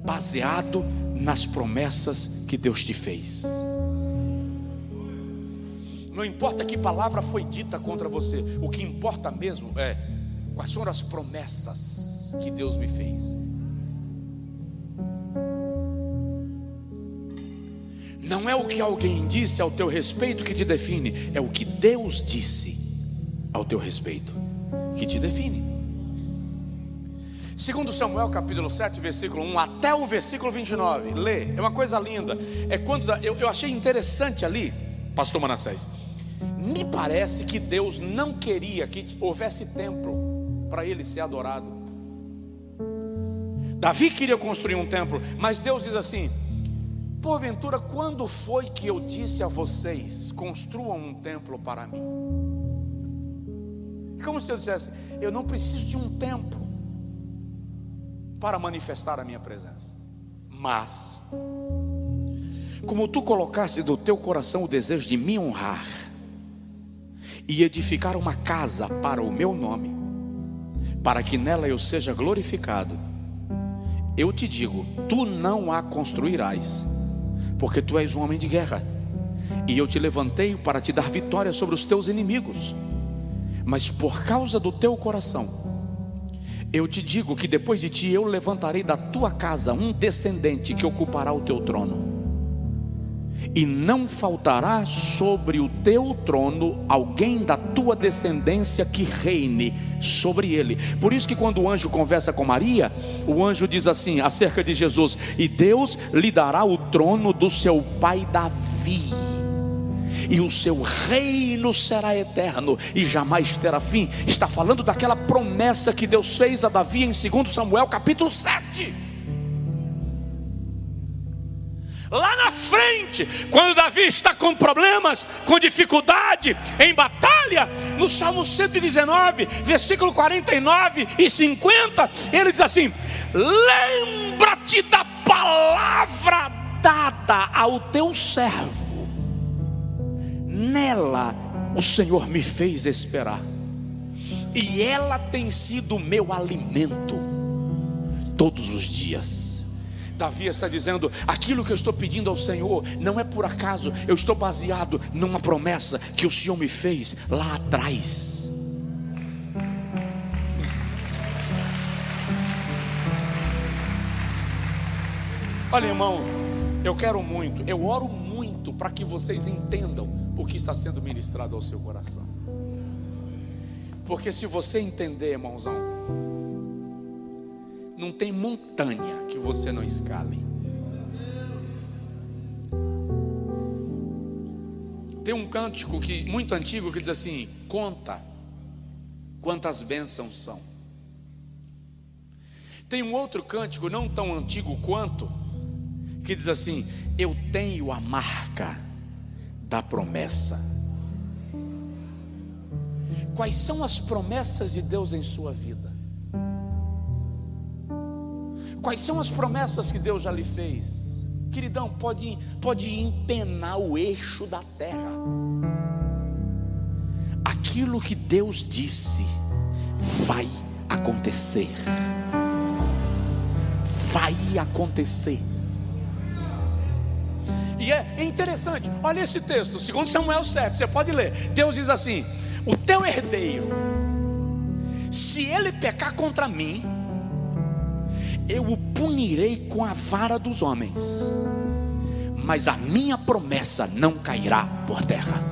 baseado nas promessas que Deus te fez. Não importa que palavra foi dita contra você, o que importa mesmo é quais foram as promessas que Deus me fez. Não é o que alguém disse ao teu respeito que te define, é o que Deus disse ao teu respeito que te define. Segundo Samuel capítulo 7, versículo 1 até o versículo 29. Lê, é uma coisa linda. É quando eu achei interessante ali, pastor Manassés. Me parece que Deus não queria que houvesse templo para ele ser adorado. Davi queria construir um templo, mas Deus diz assim: porventura, quando foi que eu disse a vocês, construam um templo para mim? É como se eu dissesse: eu não preciso de um templo para manifestar a minha presença, mas como tu colocaste do teu coração o desejo de me honrar e edificar uma casa para o meu nome, para que nela eu seja glorificado, eu te digo, tu não a construirás, porque tu és um homem de guerra, e eu te levantei para te dar vitória sobre os teus inimigos. Mas por causa do teu coração, eu te digo que depois de ti eu levantarei da tua casa um descendente que ocupará o teu trono, e não faltará sobre o teu trono alguém da tua descendência que reine sobre ele. Por isso que quando o anjo conversa com Maria, o anjo diz assim acerca de Jesus: e Deus lhe dará o trono do seu pai Davi, e o seu reino será eterno e jamais terá fim. Está falando daquela promessa que Deus fez a Davi em 2 Samuel capítulo 7. Lá na frente, quando Davi está com problemas, com dificuldade, em batalha, no Salmo 119, versículo 49 e 50, ele diz assim: lembra-te da palavra dada ao teu servo, nela o Senhor me fez esperar, e ela tem sido meu alimento todos os dias. Davi está dizendo: aquilo que eu estou pedindo ao Senhor não é por acaso, eu estou baseado numa promessa que o Senhor me fez lá atrás. Olha, irmão, eu oro muito para que vocês entendam o que está sendo ministrado ao seu coração, porque se você entender, irmãozão, não tem montanha que você não escale. Tem um cântico muito antigo que diz assim: conta quantas bênçãos são. Tem um outro cântico não tão antigo quanto, que diz assim: eu tenho a marca da promessa. Quais são as promessas de Deus em sua vida? Quais são as promessas que Deus já lhe fez? Queridão, pode empenar o eixo da terra. Aquilo que Deus disse vai acontecer. Vai acontecer. E é interessante, olha esse texto, 2 Samuel 7, você pode ler. Deus diz assim: o teu herdeiro, se ele pecar contra mim, eu o punirei com a vara dos homens, mas a minha promessa não cairá por terra.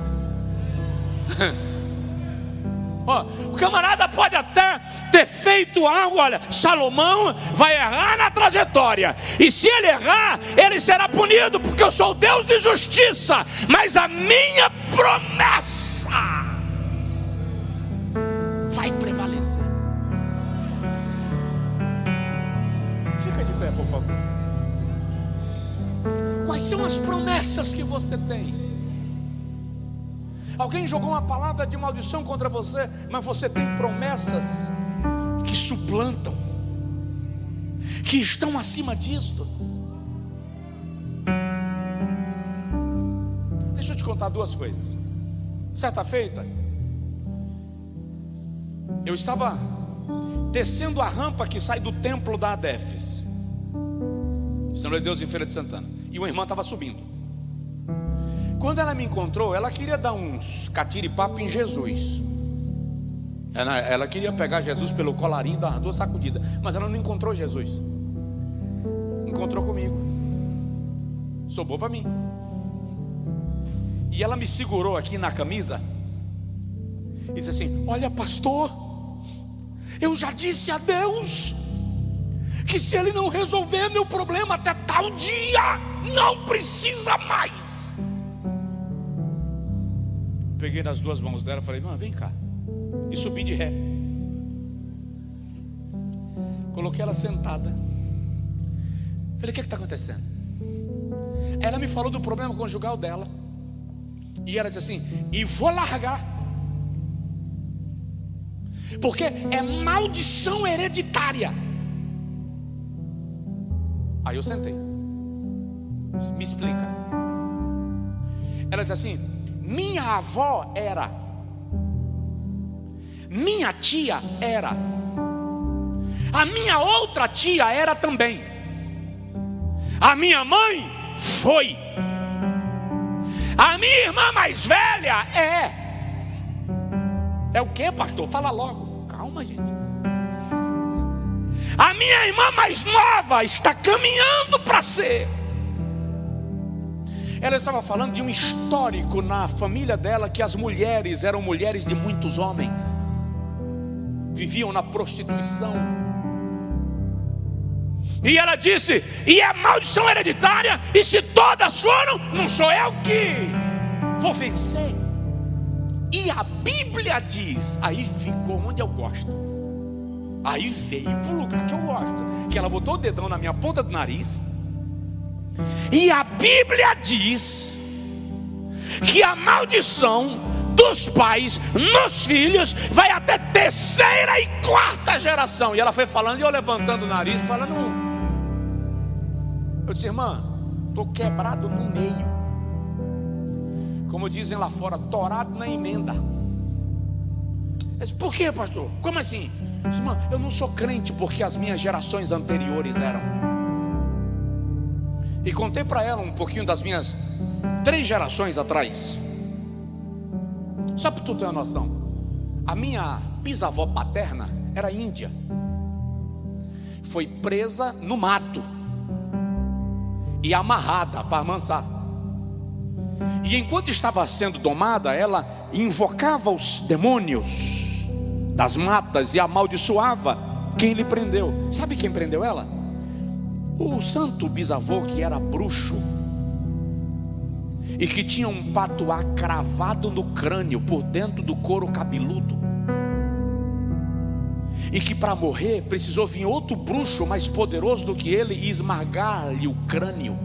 O camarada pode até ter feito algo. Olha, Salomão vai errar na trajetória, e se ele errar, ele será punido, porque eu sou Deus de justiça, mas a minha promessa vai prevalecer. Fica de pé, por favor. Quais são as promessas que você tem? Alguém jogou uma palavra de maldição contra você, mas você tem promessas que suplantam, que estão acima disto. Deixa eu te contar duas coisas. Certa feita, eu estava descendo a rampa que sai do templo da Adefes, Assembleia de Deus em Feira de Santana, e uma irmã estava subindo. Quando ela me encontrou, ela queria dar uns catiripapo em Jesus. Ela queria pegar Jesus pelo colarinho e dar 2 sacudidas, mas ela não encontrou Jesus. Encontrou comigo. Sobrou para mim. E ela me segurou aqui na camisa e disse assim: olha, pastor, eu já disse a Deus que se ele não resolver meu problema até tal dia, não precisa mais. Peguei nas duas mãos dela e falei: irmã, vem cá. E subi de ré. Coloquei ela sentada. Falei: o que está acontecendo? Ela me falou do problema conjugal dela. E ela disse assim: e vou largar, porque é maldição hereditária. Aí eu sentei. Me explica. Ela disse assim: minha avó era, minha tia era, a minha outra tia era também, a minha mãe foi, a minha irmã mais velha é o que, pastor? Fala logo. Calma, gente. A minha irmã mais nova está caminhando para ser. Ela estava falando de um histórico na família dela, que as mulheres eram mulheres de muitos homens, viviam na prostituição. E ela disse: e é maldição hereditária, e se todas foram, não sou eu que vou vencer. E a Bíblia diz, aí ficou onde eu gosto, aí veio para o lugar que eu gosto, que ela botou o dedão na minha ponta do nariz. E a Bíblia diz que a maldição dos pais nos filhos vai até terceira e quarta geração. E ela foi falando e eu levantando o nariz, falando. Eu disse: irmã, estou quebrado no meio, como dizem lá fora, torado na emenda. Eu disse: por que, pastor? Como assim? Eu disse: irmã, eu não sou crente porque as minhas gerações anteriores eram. E contei para ela um pouquinho das minhas 3 gerações atrás. Só para tu ter uma noção, a minha bisavó paterna era índia. Foi presa no mato e amarrada para amansar. E enquanto estava sendo domada, ela invocava os demônios das matas e amaldiçoava quem lhe prendeu. Sabe quem prendeu ela? O santo bisavô, que era bruxo e que tinha um patuá cravado no crânio por dentro do couro cabeludo, e que para morrer precisou vir outro bruxo mais poderoso do que ele e esmagar-lhe o crânio.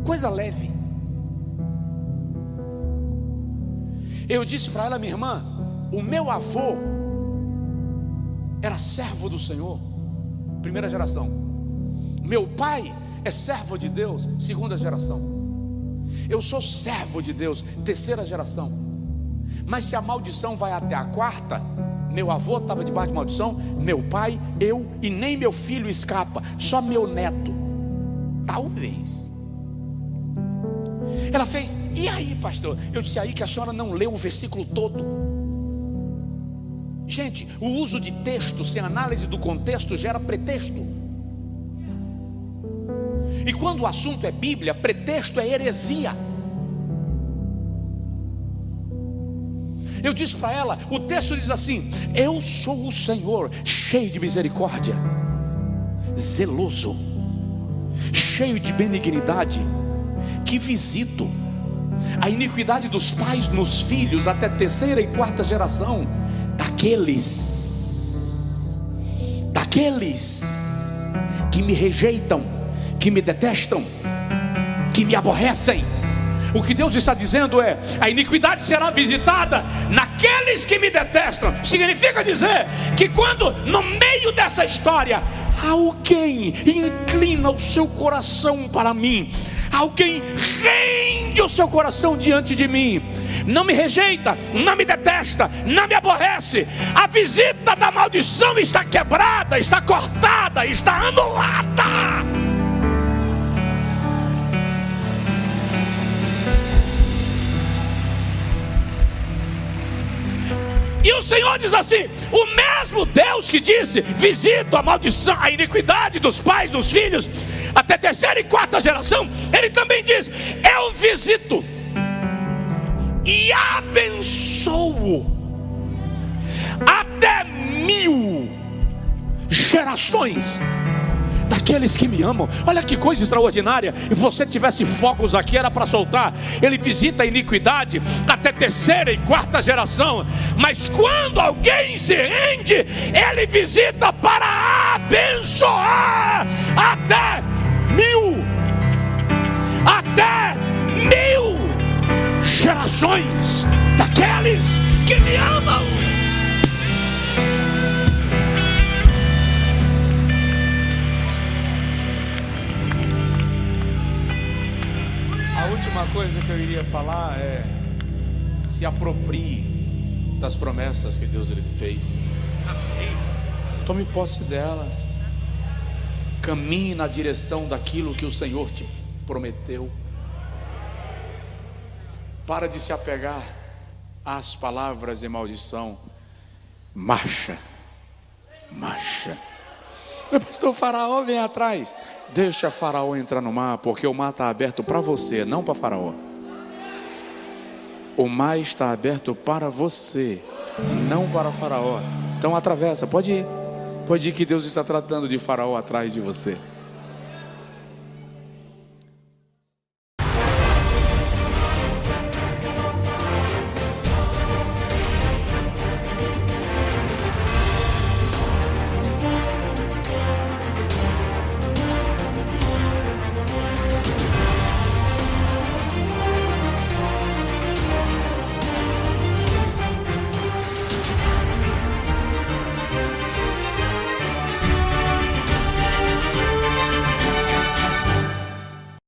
Coisa leve. Eu disse para ela: minha irmã, o meu avô era servo do Senhor, primeira geração. Meu pai é servo de Deus, segunda geração. Eu sou servo de Deus, terceira geração. Mas se a maldição vai até a quarta, meu avô estava debaixo de maldição, meu pai, eu, e nem meu filho escapa, só meu neto. Talvez. Ela fez: e aí, pastor? Eu disse: aí que a senhora não leu o versículo todo. Gente, o uso de texto sem análise do contexto gera pretexto. E quando o assunto é Bíblia, pretexto é heresia. Eu disse para ela, o texto diz assim: eu sou o Senhor, cheio de misericórdia, zeloso, cheio de benignidade, que visito a iniquidade dos pais nos filhos até terceira e quarta geração daqueles que me rejeitam, que me detestam, que me aborrecem. O que Deus está dizendo é: a iniquidade será visitada naqueles que me detestam. Significa dizer que quando no meio dessa história alguém inclina o seu coração para mim, alguém rende o seu coração diante de mim, não me rejeita, não me detesta, não me aborrece, a visita da maldição está quebrada, está cortada, está anulada. E o Senhor diz assim: o mesmo Deus que disse: visito a maldição, a iniquidade dos pais, dos filhos, até terceira e quarta geração, Ele também diz: eu visito e abençoo até 1000 gerações daqueles que me amam. Olha que coisa extraordinária. E você tivesse fogos aqui, era para soltar. Ele visita a iniquidade até terceira e quarta geração, mas quando alguém se rende, ele visita para abençoar até 1000 gerações daqueles que me amam. A última coisa que eu iria falar é: se aproprie das promessas que Deus lhe fez. Tome posse delas. Caminhe na direção daquilo que o Senhor te prometeu. Para de se apegar às palavras de maldição. Marcha. Meu pastor, Faraó vem atrás. Deixa Faraó entrar no mar, porque o mar está aberto para você, não para Faraó. O mar está aberto para você, não para Faraó. Então atravessa, pode ir que Deus está tratando de Faraó atrás de você.